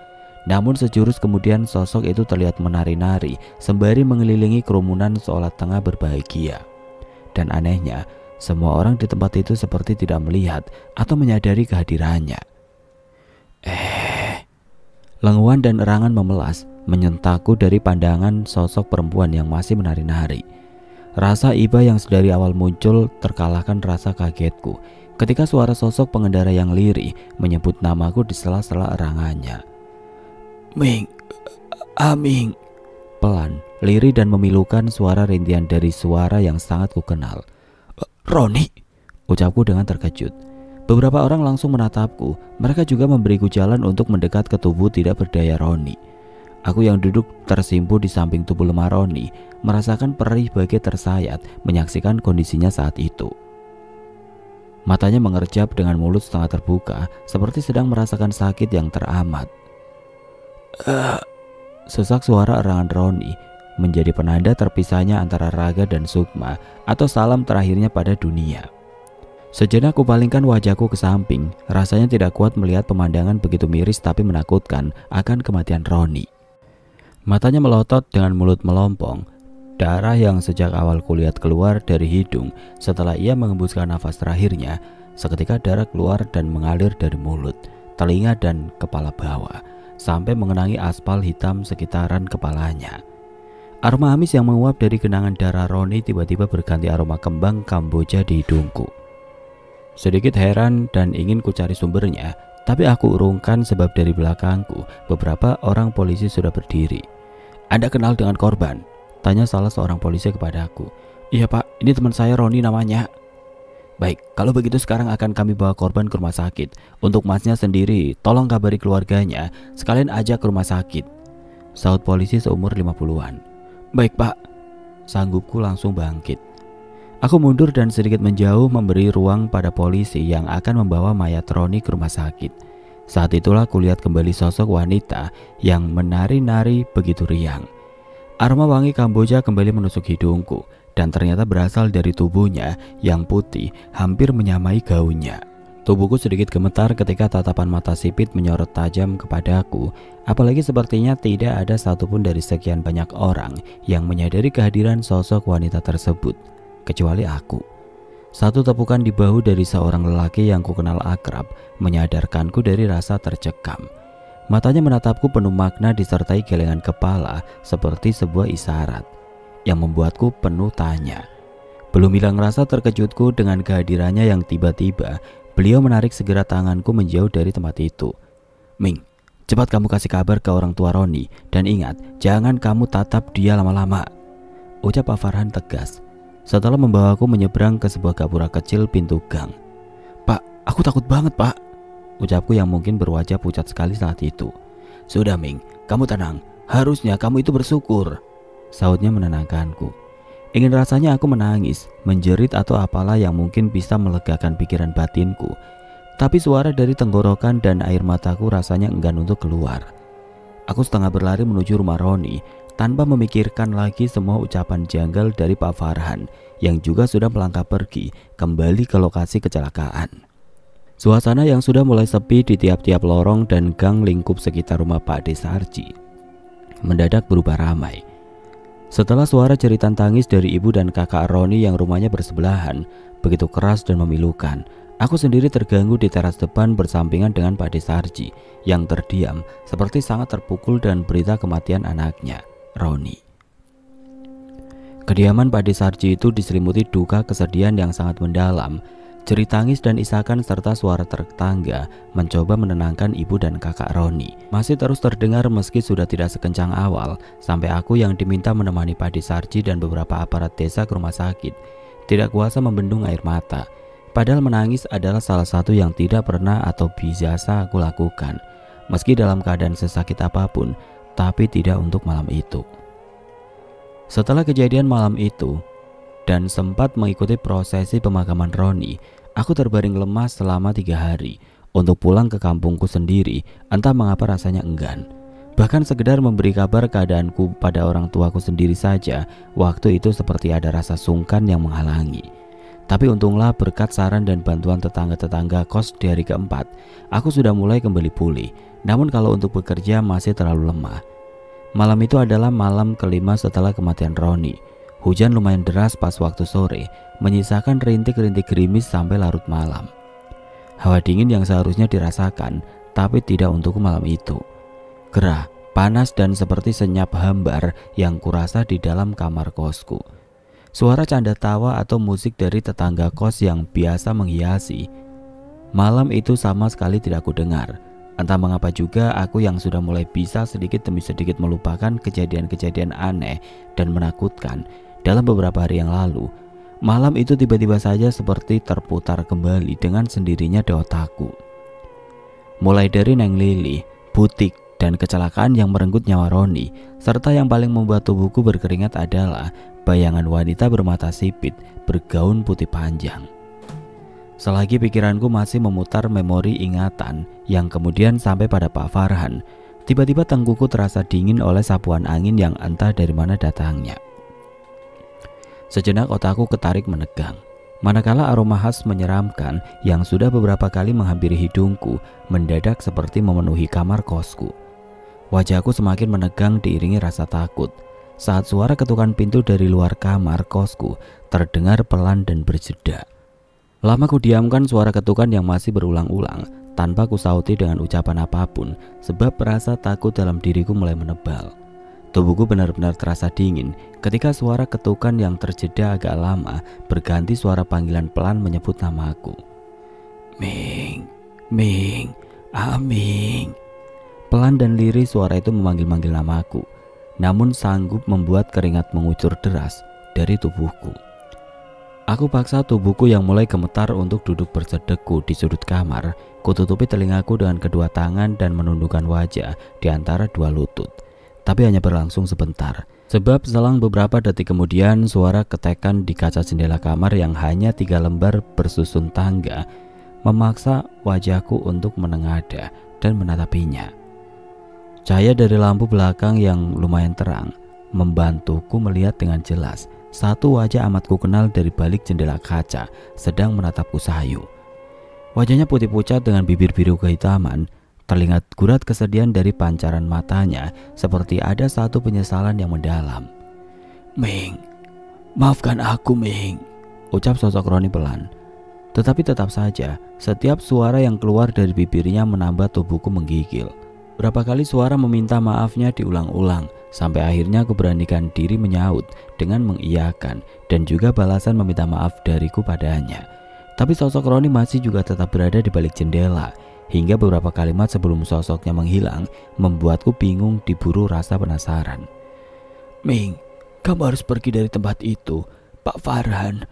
Namun sejurus kemudian sosok itu terlihat menari-nari sembari mengelilingi kerumunan seolah tengah berbahagia. Dan anehnya, semua orang di tempat itu seperti tidak melihat atau menyadari kehadirannya. Lenguan dan erangan memelas menyentakku dari pandangan sosok perempuan yang masih menari-nari. Rasa iba yang sedari awal muncul terkalahkan rasa kagetku ketika suara sosok pengendara yang lirih menyebut namaku di sela-sela erangannya. Ming, Aming. Pelan, lirih dan memilukan suara rintihan dari suara yang sangat kukenal. "Roni," ucapku dengan terkejut. Beberapa orang langsung menatapku. Mereka juga memberiku jalan untuk mendekat ke tubuh tidak berdaya Roni. Aku yang duduk tersimpu di samping tubuh lemah Roni merasakan perih bagai tersayat menyaksikan kondisinya saat itu. Matanya mengerjap dengan mulut setengah terbuka seperti sedang merasakan sakit yang teramat. Sesak suara erangan Roni menjadi penanda terpisahnya antara raga dan sukma atau salam terakhirnya pada dunia. Sejenak kupalingkan wajahku ke samping. Rasanya tidak kuat melihat pemandangan begitu miris tapi menakutkan akan kematian Roni. Matanya melotot dengan mulut melompong. Darah yang sejak awal kulihat keluar dari hidung setelah ia mengembuskan nafas terakhirnya, seketika darah keluar dan mengalir dari mulut, telinga dan kepala bawah sampai mengenangi aspal hitam sekitaran kepalanya. Aroma amis yang menguap dari genangan darah Roni tiba-tiba berganti aroma kembang Kamboja di hidungku. Sedikit heran dan ingin ku cari sumbernya, tapi aku urungkan sebab dari belakangku beberapa orang polisi sudah berdiri. "Anda kenal dengan korban?" tanya salah seorang polisi kepadaku. "Iya Pak, ini teman saya Roni namanya." "Baik, kalau begitu sekarang akan kami bawa korban ke rumah sakit. Untuk masnya sendiri, tolong kabari keluarganya, sekalian ajak ke rumah sakit," sahut polisi seumur 50-an. "Baik Pak," sanggupku langsung bangkit. Aku mundur dan sedikit menjauh memberi ruang pada polisi yang akan membawa mayat Roni ke rumah sakit. Saat itulah kulihat kembali sosok wanita yang menari-nari begitu riang. Aroma wangi Kamboja kembali menusuk hidungku dan ternyata berasal dari tubuhnya yang putih hampir menyamai gaunnya. Tubuhku sedikit gemetar ketika tatapan mata sipit menyorot tajam kepadaku. Apalagi sepertinya tidak ada satupun dari sekian banyak orang yang menyadari kehadiran sosok wanita tersebut, kecuali aku. Satu tepukan di bahu dari seorang lelaki yang kukenal akrab menyadarkanku dari rasa tercekam. Matanya menatapku penuh makna disertai gelengan kepala seperti sebuah isyarat yang membuatku penuh tanya. Belum hilang rasa terkejutku dengan kehadirannya yang tiba-tiba beliau menarik segera tanganku menjauh dari tempat itu. "Ming, cepat kamu kasih kabar ke orang tua Roni dan ingat, jangan kamu tatap dia lama-lama," ucap Pak Farhan tegas setelah membawaku menyeberang ke sebuah gapura kecil pintu gang. "Pak, aku takut banget Pak," ucapku yang mungkin berwajah pucat sekali saat itu. "Sudah Ming, kamu tenang, harusnya kamu itu bersyukur," sahutnya menenangkanku. Ingin rasanya aku menangis, menjerit atau apalah yang mungkin bisa melegakan pikiran batinku. Tapi suara dari tenggorokan dan air mataku rasanya enggan untuk keluar. Aku setengah berlari menuju rumah Roni tanpa memikirkan lagi semua ucapan janggal dari Pak Farhan yang juga sudah melangkah pergi kembali ke lokasi kecelakaan. Suasana yang sudah mulai sepi di tiap-tiap lorong dan gang lingkup sekitar rumah Pak Desarji mendadak berubah ramai. Setelah suara jeritan tangis dari ibu dan kakak Roni yang rumahnya bersebelahan begitu keras dan memilukan, aku sendiri terganggu di teras depan bersampingan dengan Pak Desarji yang terdiam seperti sangat terpukul dengan berita kematian anaknya, Roni. Kediaman Pak Desarji itu diselimuti duka kesedihan yang sangat mendalam. Jerit tangis dan isakan serta suara tetangga mencoba menenangkan ibu dan kakak Roni masih terus terdengar meski sudah tidak sekencang awal, sampai aku yang diminta menemani Pak Desarji dan beberapa aparat desa ke rumah sakit tidak kuasa membendung air mata. Padahal menangis adalah salah satu yang tidak pernah atau biasa aku lakukan, meski dalam keadaan sesakit apapun, tapi tidak untuk malam itu. Setelah kejadian malam itu dan sempat mengikuti prosesi pemakaman Roni, aku terbaring lemas selama 3 hari. Untuk pulang ke kampungku sendiri, entah mengapa rasanya enggan. Bahkan sekedar memberi kabar keadaanku pada orang tuaku sendiri saja, waktu itu seperti ada rasa sungkan yang menghalangi. Tapi untunglah berkat saran dan bantuan tetangga-tetangga kos di hari keempat, aku sudah mulai kembali pulih. Namun kalau untuk bekerja masih terlalu lemah. Malam itu adalah malam kelima setelah kematian Roni. Hujan lumayan deras pas waktu sore, menyisakan rintik-rintik gerimis sampai larut malam. Hawa dingin yang seharusnya dirasakan, tapi tidak untuk malam itu. Gerah, panas dan seperti senyap hambar yang kurasa di dalam kamar kosku. Suara canda tawa atau musik dari tetangga kos yang biasa menghiasi malam itu sama sekali tidak kudengar. Entah mengapa juga aku yang sudah mulai bisa sedikit demi sedikit melupakan kejadian-kejadian aneh dan menakutkan dalam beberapa hari yang lalu. Malam itu tiba-tiba saja seperti terputar kembali dengan sendirinya di otakku. Mulai dari Neng Lili, butik, dan kecelakaan yang merenggut nyawa Roni, serta yang paling membuat tubuhku berkeringat adalah bayangan wanita bermata sipit bergaun putih panjang. Selagi pikiranku masih memutar memori ingatan yang kemudian sampai pada Pak Farhan, tiba-tiba tengkuku terasa dingin oleh sapuan angin yang entah dari mana datangnya. Sejenak otakku ketarik menegang, manakala aroma khas menyeramkan yang sudah beberapa kali menghampiri hidungku mendadak seperti memenuhi kamar kosku. Wajahku semakin menegang diiringi rasa takut saat suara ketukan pintu dari luar kamar kosku terdengar pelan dan berjeda. Lama kudiamkan suara ketukan yang masih berulang-ulang tanpa kusauti dengan ucapan apapun sebab rasa takut dalam diriku mulai menebal. Tubuhku benar-benar terasa dingin ketika suara ketukan yang terjeda agak lama berganti suara panggilan pelan menyebut namaku. Ming, Ming, Aming. Pelan dan lirih suara itu memanggil-manggil namaku, namun sanggup membuat keringat mengucur deras dari tubuhku. Aku paksa tubuhku yang mulai gemetar untuk duduk bersedeku di sudut kamar. Kututupi telingaku dengan kedua tangan dan menundukkan wajah di antara dua lutut. Tapi hanya berlangsung sebentar, sebab selang beberapa detik kemudian suara ketekan di kaca jendela kamar yang hanya 3 lembar bersusun tangga memaksa wajahku untuk menengadah dan menatapinya. Cahaya dari lampu belakang yang lumayan terang membantuku melihat dengan jelas satu wajah amat ku kenal dari balik jendela kaca sedang menatapku sayu. Wajahnya putih pucat dengan bibir biru kehitaman. Terlihat gurat kesedihan dari pancaran matanya seperti ada satu penyesalan yang mendalam. Ming, maafkan aku Ming, ucap sosok Roni pelan. Tetapi tetap saja setiap suara yang keluar dari bibirnya menambah tubuhku menggigil. Berapa kali suara meminta maafnya diulang-ulang sampai akhirnya aku beranikan diri menyaut dengan mengiyakan dan juga balasan meminta maaf dariku padanya. Tapi sosok Roni masih juga tetap berada di balik jendela hingga beberapa kalimat sebelum sosoknya menghilang membuatku bingung diburu rasa penasaran. Ming, kamu harus pergi dari tempat itu. Pak Farhan,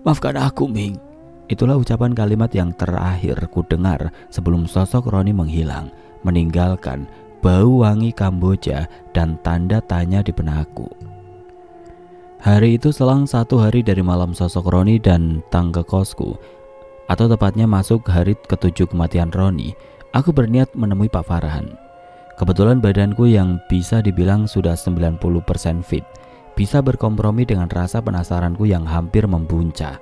maafkan aku Ming. Itulah ucapan kalimat yang terakhir ku dengar sebelum sosok Roni menghilang, meninggalkan bau wangi Kamboja dan tanda tanya di benakku. Hari itu selang 1 hari dari malam sosok Roni dan tang ke kosku, atau tepatnya masuk hari ke-7 kematian Roni, aku berniat menemui Pak Farhan. Kebetulan badanku yang bisa dibilang sudah 90% fit, bisa berkompromi dengan rasa penasaranku yang hampir membuncah.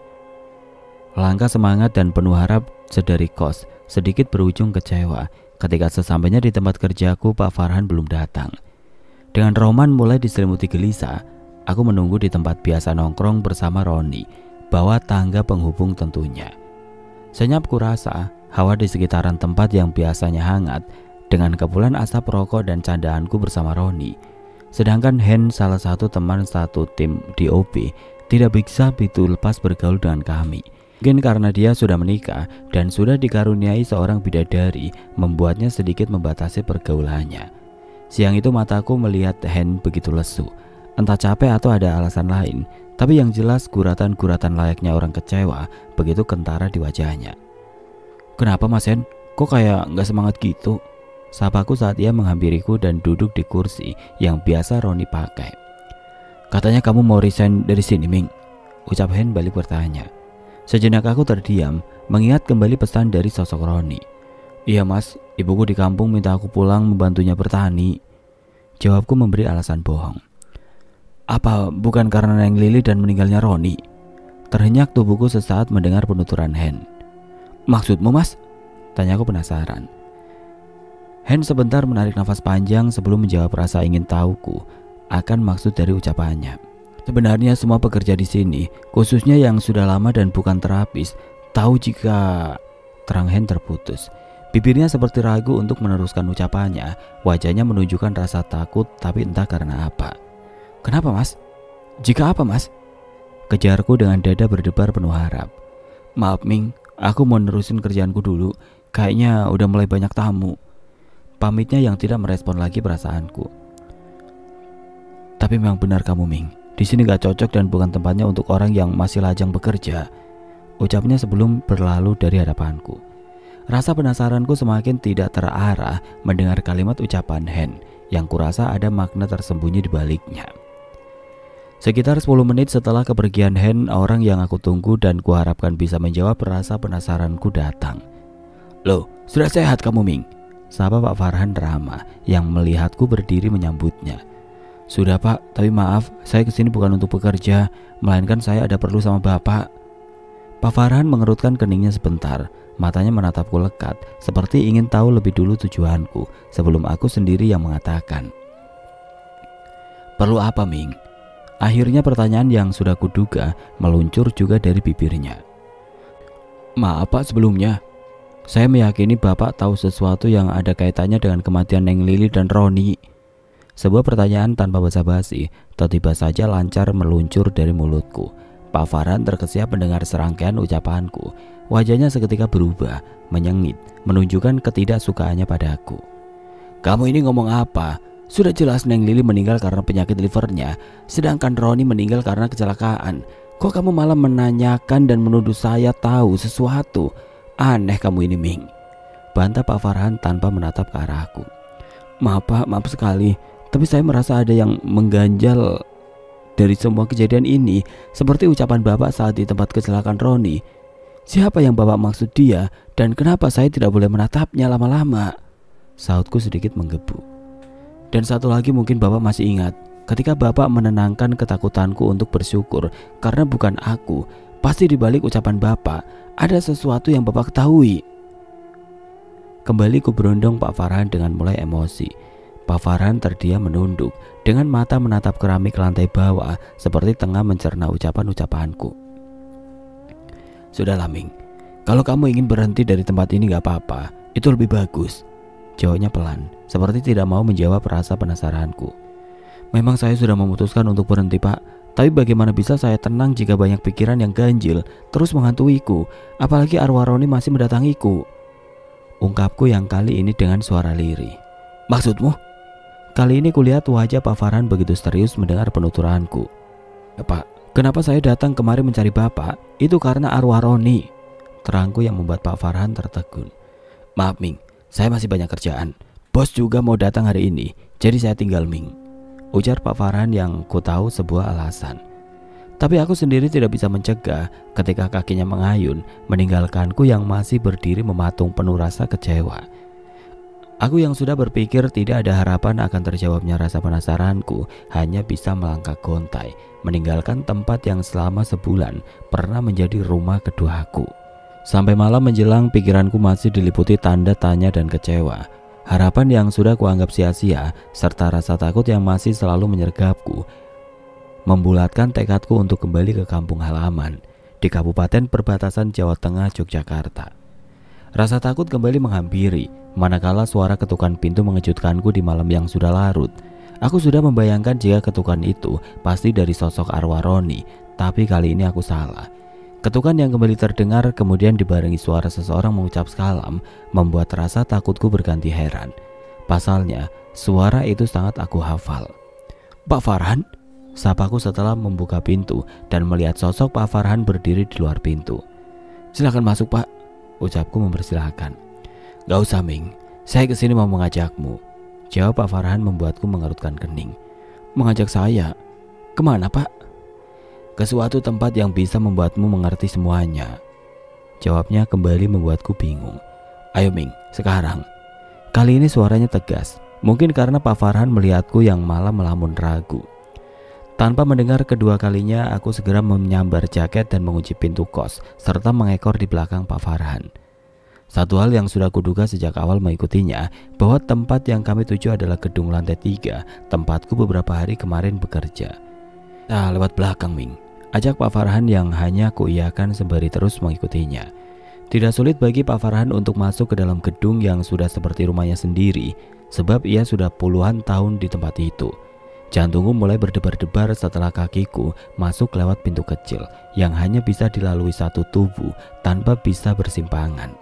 Langkah semangat dan penuh harap sedari kos sedikit berujung kecewa ketika sesampainya di tempat kerjaku Pak Farhan belum datang. Dengan roman mulai diselimuti gelisah, aku menunggu di tempat biasa nongkrong bersama Roni, bawah tangga penghubung tentunya. Senyap kurasa hawa di sekitaran tempat yang biasanya hangat dengan kepulan asap rokok dan candaanku bersama Roni. Sedangkan Hen, salah satu teman satu tim DOP, tidak bisa begitu lepas bergaul dengan kami. Mungkin karena dia sudah menikah dan sudah dikaruniai seorang bidadari, membuatnya sedikit membatasi pergaulannya. Siang itu mataku melihat Hen begitu lesu. Entah capek atau ada alasan lain, tapi yang jelas guratan-guratan layaknya orang kecewa begitu kentara di wajahnya. Kenapa Mas Hen? Kok kayak gak semangat gitu? Sapaku saat ia menghampiriku dan duduk di kursi yang biasa Roni pakai. Katanya kamu mau resign dari sini Ming, ucap Hen balik bertanya. Sejenak aku terdiam, mengingat kembali pesan dari sosok Roni. Iya mas, ibuku di kampung minta aku pulang membantunya bertani. Jawabku memberi alasan bohong. Apa bukan karena Neng Lili dan meninggalnya Roni? Terhenyak tubuhku sesaat mendengar penuturan Hen. Maksudmu mas? Tanyaku penasaran. Hen sebentar menarik nafas panjang sebelum menjawab rasa ingin tahuku akan maksud dari ucapannya. Sebenarnya semua pekerja di sini, khususnya yang sudah lama dan bukan terapis, tahu jika... Terang Hen terputus. Bibirnya seperti ragu untuk meneruskan ucapannya. Wajahnya menunjukkan rasa takut, tapi entah karena apa. Kenapa mas? Jika apa mas? Kejarku dengan dada berdebar penuh harap. Maaf Ming, Aku mau nerusin kerjaanku dulu. Kayaknya udah mulai banyak tamu. Pamitnya yang tidak merespon lagi perasaanku. Tapi memang benar kamu, Ming. Di sini gak cocok dan bukan tempatnya untuk orang yang masih lajang bekerja, ucapnya sebelum berlalu dari hadapanku. Rasa penasaranku semakin tidak terarah mendengar kalimat ucapan Hen yang kurasa ada makna tersembunyi di baliknya. Sekitar 10 menit setelah kepergian Hen, orang yang aku tunggu dan kuharapkan bisa menjawab rasa penasaranku datang. Loh, sudah sehat kamu, Ming? Sapa Pak Farhan ramah yang melihatku berdiri menyambutnya. Sudah Pak, tapi maaf, saya kesini bukan untuk bekerja, melainkan saya ada perlu sama Bapak. Pak Farhan mengerutkan keningnya sebentar, matanya menatapku lekat, seperti ingin tahu lebih dulu tujuanku, sebelum aku sendiri yang mengatakan. Perlu apa, Ming? Akhirnya pertanyaan yang sudah kuduga meluncur juga dari bibirnya. Maaf Pak sebelumnya, saya meyakini Bapak tahu sesuatu yang ada kaitannya dengan kematian Neng Lili dan Roni. Sebuah pertanyaan tanpa basa-basi tiba-tiba saja lancar meluncur dari mulutku. Pak Farhan terkesiap mendengar serangkaian ucapanku. Wajahnya seketika berubah, menyengit, menunjukkan ketidaksukaannya padaku. Kamu ini ngomong apa? Sudah jelas Neng Lili meninggal karena penyakit livernya, sedangkan Roni meninggal karena kecelakaan. Kok kamu malah menanyakan dan menuduh saya tahu sesuatu? Aneh kamu ini, Ming. Bantah Pak Farhan tanpa menatap ke arahku. Maaf Pak, maaf sekali. Tapi saya merasa ada yang mengganjal dari semua kejadian ini, seperti ucapan Bapak saat di tempat kecelakaan Roni. Siapa yang Bapak maksud dia, dan kenapa saya tidak boleh menatapnya lama-lama? Sautku sedikit menggebu. Dan satu lagi mungkin Bapak masih ingat, ketika Bapak menenangkan ketakutanku untuk bersyukur karena bukan aku, pasti di balik ucapan Bapak ada sesuatu yang Bapak ketahui. Kembali ku berondong Pak Farhan dengan mulai emosi. Pak Farhan terdiam menunduk dengan mata menatap keramik lantai bawah seperti tengah mencerna ucapan-ucapanku. Sudahlah Ming, kalau kamu ingin berhenti dari tempat ini gak apa-apa, itu lebih bagus. Jawabnya pelan, seperti tidak mau menjawab rasa penasaranku. Memang saya sudah memutuskan untuk berhenti Pak, tapi bagaimana bisa saya tenang jika banyak pikiran yang ganjil terus menghantuiku, apalagi arwah Roni masih mendatangiku. Ungkapku yang kali ini dengan suara lirih. Maksudmu? Kali ini kulihat wajah Pak Farhan begitu serius mendengar penuturanku. Pak, kenapa saya datang kemari mencari Bapak? Itu karena arwah Roni. Terangku yang membuat Pak Farhan tertegun. Maaf Ming, saya masih banyak kerjaan. Bos juga mau datang hari ini, jadi saya tinggal Ming. Ujar Pak Farhan yang ku tahu sebuah alasan. Tapi aku sendiri tidak bisa mencegah ketika kakinya mengayun meninggalkanku yang masih berdiri mematung penuh rasa kecewa. Aku yang sudah berpikir tidak ada harapan akan terjawabnya rasa penasaranku hanya bisa melangkah gontai meninggalkan tempat yang selama sebulan pernah menjadi rumah keduaku. Sampai malam menjelang pikiranku masih diliputi tanda tanya dan kecewa. Harapan yang sudah kuanggap sia-sia serta rasa takut yang masih selalu menyergapku membulatkan tekadku untuk kembali ke kampung halaman di Kabupaten Perbatasan Jawa Tengah, Yogyakarta. Rasa takut kembali menghampiri manakala suara ketukan pintu mengejutkanku di malam yang sudah larut. Aku sudah membayangkan jika ketukan itu pasti dari sosok arwah Roni, tapi kali ini aku salah. Ketukan yang kembali terdengar kemudian dibarengi suara seseorang mengucap salam membuat rasa takutku berganti heran. Pasalnya, suara itu sangat aku hafal. Pak Farhan? Sapaku setelah membuka pintu dan melihat sosok Pak Farhan berdiri di luar pintu. Silakan masuk Pak, ucapku mempersilahkan. Gak usah Ming, saya kesini mau mengajakmu. Jawab Pak Farhan membuatku mengerutkan kening. Mengajak saya? Kemana Pak? Ke suatu tempat yang bisa membuatmu mengerti semuanya. Jawabnya kembali membuatku bingung. Ayo Ming, sekarang. Kali ini suaranya tegas, mungkin karena Pak Farhan melihatku yang malah melamun ragu. Tanpa mendengar kedua kalinya, aku segera menyambar jaket dan mengunci pintu kos serta mengekor di belakang Pak Farhan. Satu hal yang sudah kuduga sejak awal mengikutinya, bahwa tempat yang kami tuju adalah gedung lantai 3, tempatku beberapa hari kemarin bekerja. Lewat belakang Ming, ajak Pak Farhan yang hanya kuiyakan sembari terus mengikutinya. Tidak sulit bagi Pak Farhan untuk masuk ke dalam gedung yang sudah seperti rumahnya sendiri, sebab ia sudah puluhan tahun di tempat itu. Jantungku mulai berdebar-debar setelah kakiku masuk lewat pintu kecil yang hanya bisa dilalui satu tubuh tanpa bisa bersimpangan.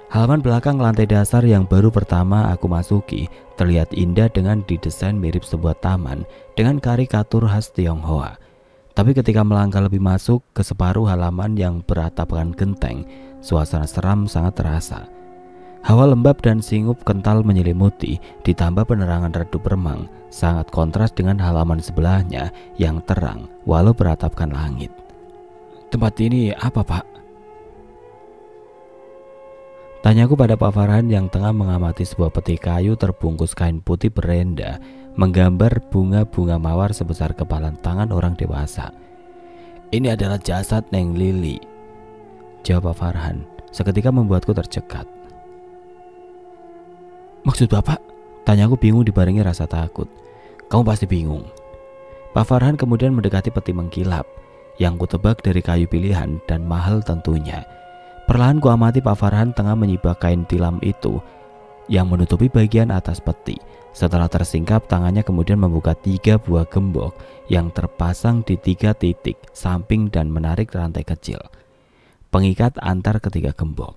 Halaman belakang lantai dasar yang baru pertama aku masuki terlihat indah dengan didesain mirip sebuah taman dengan karikatur khas Tionghoa. Tapi ketika melangkah lebih masuk ke separuh halaman yang beratapkan genteng, suasana seram sangat terasa. Hawa lembab dan singup kental menyelimuti, ditambah penerangan redup remang, sangat kontras dengan halaman sebelahnya yang terang walau beratapkan langit. "Tempat ini apa, Pak?" tanyaku pada Pak Farhan yang tengah mengamati sebuah peti kayu terbungkus kain putih berenda, menggambar bunga-bunga mawar sebesar kepalan tangan orang dewasa. "Ini adalah jasad Neng Lili," jawab Pak Farhan, seketika membuatku tercekat. "Maksud Bapak?" tanyaku bingung dibarengi rasa takut. "Kamu pasti bingung." Pak Farhan kemudian mendekati peti mengkilap yang kutebak dari kayu pilihan dan mahal tentunya. Perlahan ku amati Pak Farhan tengah menyibak kain tilam itu yang menutupi bagian atas peti. Setelah tersingkap, tangannya kemudian membuka 3 buah gembok yang terpasang di 3 titik samping dan menarik rantai kecil pengikat antar ketiga gembok.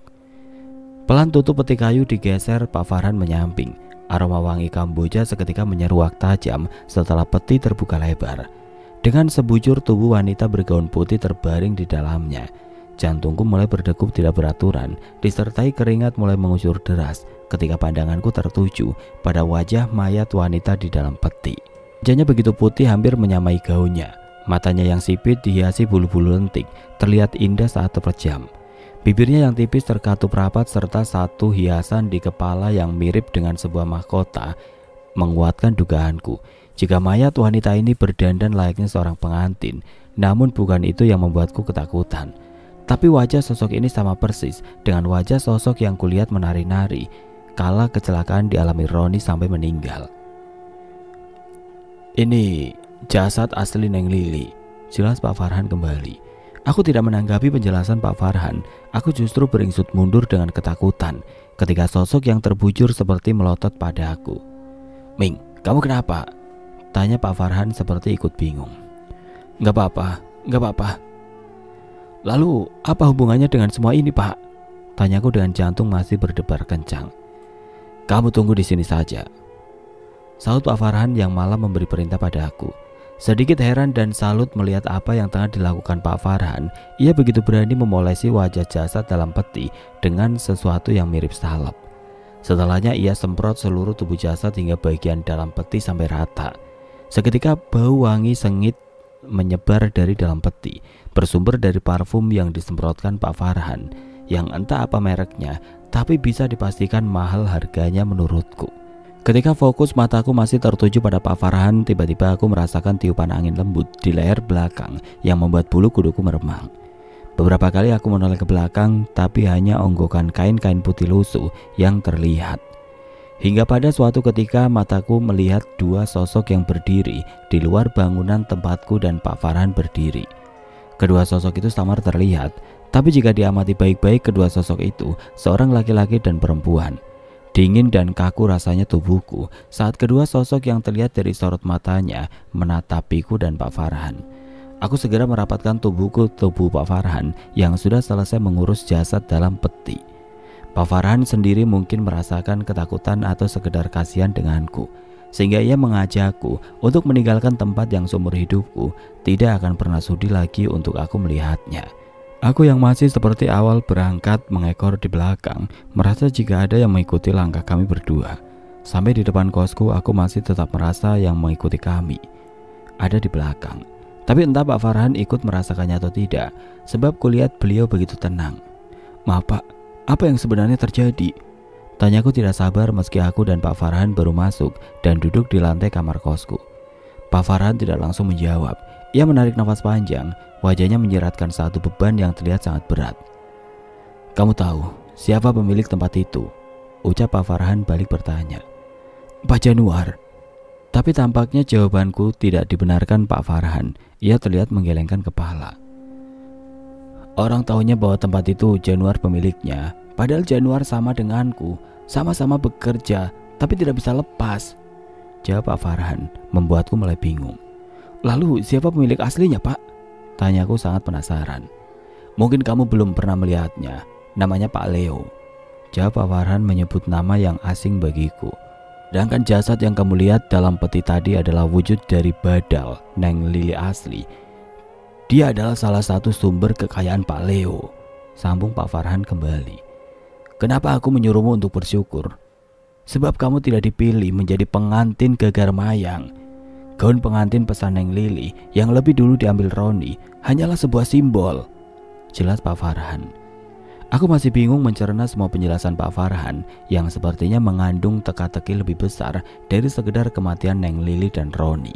Pelan tutup peti kayu digeser, Pak Farhan menyamping. Aroma wangi Kamboja seketika menyeruak tajam setelah peti terbuka lebar. Dengan sebujur tubuh wanita bergaun putih terbaring di dalamnya. Jantungku mulai berdegup tidak beraturan, disertai keringat mulai mengucur deras ketika pandanganku tertuju pada wajah mayat wanita di dalam peti. Wajahnya begitu putih hampir menyamai gaunnya. Matanya yang sipit dihiasi bulu-bulu lentik terlihat indah saat terpejam. Bibirnya yang tipis terkatup rapat serta satu hiasan di kepala yang mirip dengan sebuah mahkota menguatkan dugaanku jika mayat wanita ini berdandan layaknya seorang pengantin. Namun bukan itu yang membuatku ketakutan. Tapi wajah sosok ini sama persis dengan wajah sosok yang kulihat menari-nari kala kecelakaan dialami Roni sampai meninggal. "Ini jasad asli Neng Lili," jelas Pak Farhan kembali. Aku tidak menanggapi penjelasan Pak Farhan. Aku justru beringsut mundur dengan ketakutan ketika sosok yang terbujur seperti melotot pada aku. "Ming, kamu kenapa?" tanya Pak Farhan seperti ikut bingung. "Gak apa-apa, gak apa-apa." "Lalu apa hubungannya dengan semua ini, Pak?" tanyaku dengan jantung masih berdebar kencang. "Kamu tunggu di sini saja," sahut Pak Farhan yang malah memberi perintah pada aku. Sedikit heran dan salut melihat apa yang tengah dilakukan Pak Farhan, ia begitu berani memolesi wajah jasad dalam peti dengan sesuatu yang mirip salep. Setelahnya ia semprot seluruh tubuh jasad hingga bagian dalam peti sampai rata. Seketika bau wangi sengit menyebar dari dalam peti, bersumber dari parfum yang disemprotkan Pak Farhan, yang entah apa mereknya, tapi bisa dipastikan mahal harganya menurutku. Ketika fokus mataku masih tertuju pada Pak Farhan, tiba-tiba aku merasakan tiupan angin lembut di leher belakang yang membuat bulu kuduku meremang. Beberapa kali aku menoleh ke belakang, tapi hanya onggokan kain-kain putih lusuh yang terlihat. Hingga pada suatu ketika mataku melihat 2 sosok yang berdiri di luar bangunan tempatku dan Pak Farhan berdiri. Kedua sosok itu samar terlihat, tapi jika diamati baik-baik kedua sosok itu seorang laki-laki dan perempuan. Dingin dan kaku rasanya tubuhku saat kedua sosok yang terlihat dari sorot matanya menatapiku dan Pak Farhan. Aku segera merapatkan tubuhku tubuh Pak Farhan yang sudah selesai mengurus jasad dalam peti. Pak Farhan sendiri mungkin merasakan ketakutan atau sekedar kasihan denganku, sehingga ia mengajakku untuk meninggalkan tempat yang seumur hidupku tidak akan pernah sudi lagi untuk aku melihatnya. Aku yang masih seperti awal berangkat mengekor di belakang, merasa jika ada yang mengikuti langkah kami berdua. Sampai di depan kosku, aku masih tetap merasa yang mengikuti kami ada di belakang. Tapi entah Pak Farhan ikut merasakannya atau tidak, sebab kulihat beliau begitu tenang. "Maaf Pak, apa yang sebenarnya terjadi?" tanyaku tidak sabar meski aku dan Pak Farhan baru masuk dan duduk di lantai kamar kosku. Pak Farhan tidak langsung menjawab. Ia menarik nafas panjang, wajahnya menyeratkan satu beban yang terlihat sangat berat. "Kamu tahu siapa pemilik tempat itu?" ucap Pak Farhan balik bertanya. "Pak Januar." Tapi tampaknya jawabanku tidak dibenarkan Pak Farhan. Ia terlihat menggelengkan kepala. "Orang tahunya bahwa tempat itu Januar pemiliknya. Padahal Januar sama denganku, sama-sama bekerja, tapi tidak bisa lepas." jawab Pak Farhan, membuatku mulai bingung. Lalu siapa pemilik aslinya, Pak? Tanyaku sangat penasaran. Mungkin kamu belum pernah melihatnya. Namanya Pak Leo, jawab Pak Farhan menyebut nama yang asing bagiku. Sedangkan jasad yang kamu lihat dalam peti tadi adalah wujud dari badal Neng Lili asli. Dia adalah salah satu sumber kekayaan Pak Leo, sambung Pak Farhan kembali. Kenapa aku menyuruhmu untuk bersyukur? Sebab kamu tidak dipilih menjadi pengantin Gagar Mayang. Gaun pengantin pesan Neng Lili yang lebih dulu diambil Roni hanyalah sebuah simbol, jelas Pak Farhan. Aku masih bingung mencerna semua penjelasan Pak Farhan yang sepertinya mengandung teka-teki lebih besar dari sekedar kematian Neng Lili dan Roni.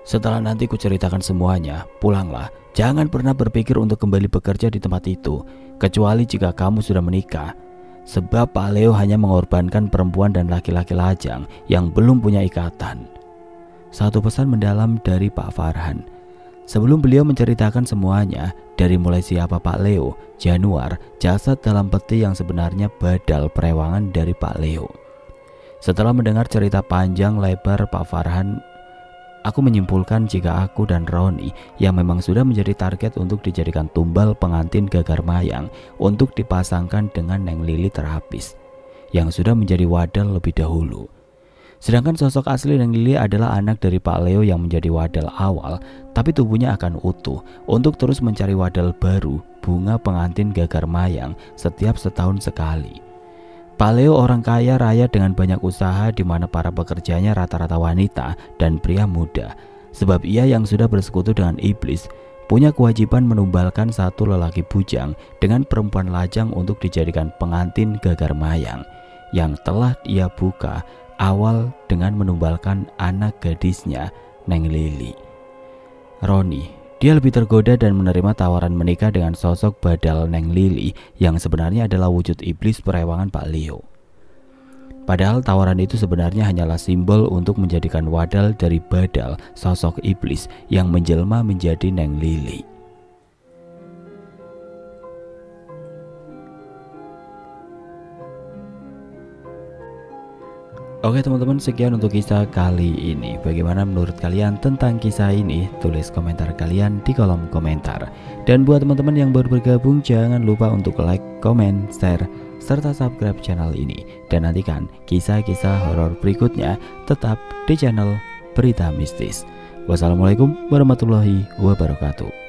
Setelah nanti kuceritakan semuanya, pulanglah. Jangan pernah berpikir untuk kembali bekerja di tempat itu, kecuali jika kamu sudah menikah. Sebab Pak Leo hanya mengorbankan perempuan dan laki-laki lajang yang belum punya ikatan. Satu pesan mendalam dari Pak Farhan. Sebelum beliau menceritakan semuanya, dari mulai siapa Pak Leo, Januar, jasad dalam peti yang sebenarnya badal perewangan dari Pak Leo. Setelah mendengar cerita panjang lebar Pak Farhan, aku menyimpulkan jika aku dan Roni yang memang sudah menjadi target untuk dijadikan tumbal pengantin Gagar Mayang untuk dipasangkan dengan Neng Lili terapis, yang sudah menjadi wadal lebih dahulu. Sedangkan sosok asli Neng Lili adalah anak dari Pak Leo yang menjadi wadal awal, tapi tubuhnya akan utuh untuk terus mencari wadal baru, bunga pengantin Gagar Mayang setiap setahun sekali. Pak Leo orang kaya raya dengan banyak usaha di mana para pekerjanya rata-rata wanita dan pria muda. Sebab ia yang sudah bersekutu dengan iblis punya kewajiban menumbalkan satu lelaki bujang dengan perempuan lajang untuk dijadikan pengantin Gagar Mayang yang telah ia buka awal dengan menumbalkan anak gadisnya Neng Lili. Roni, dia lebih tergoda dan menerima tawaran menikah dengan sosok badal Neng Lili yang sebenarnya adalah wujud iblis perewangan Pak Leo. Padahal tawaran itu sebenarnya hanyalah simbol untuk menjadikan wadal dari badal sosok iblis yang menjelma menjadi Neng Lili. Oke teman-teman, sekian untuk kisah kali ini. Bagaimana menurut kalian tentang kisah ini? Tulis komentar kalian di kolom komentar. Dan buat teman-teman yang baru bergabung, jangan lupa untuk like, comment, share, serta subscribe channel ini. Dan nantikan kisah-kisah horor berikutnya tetap di channel Berita Mistis. Wassalamualaikum warahmatullahi wabarakatuh.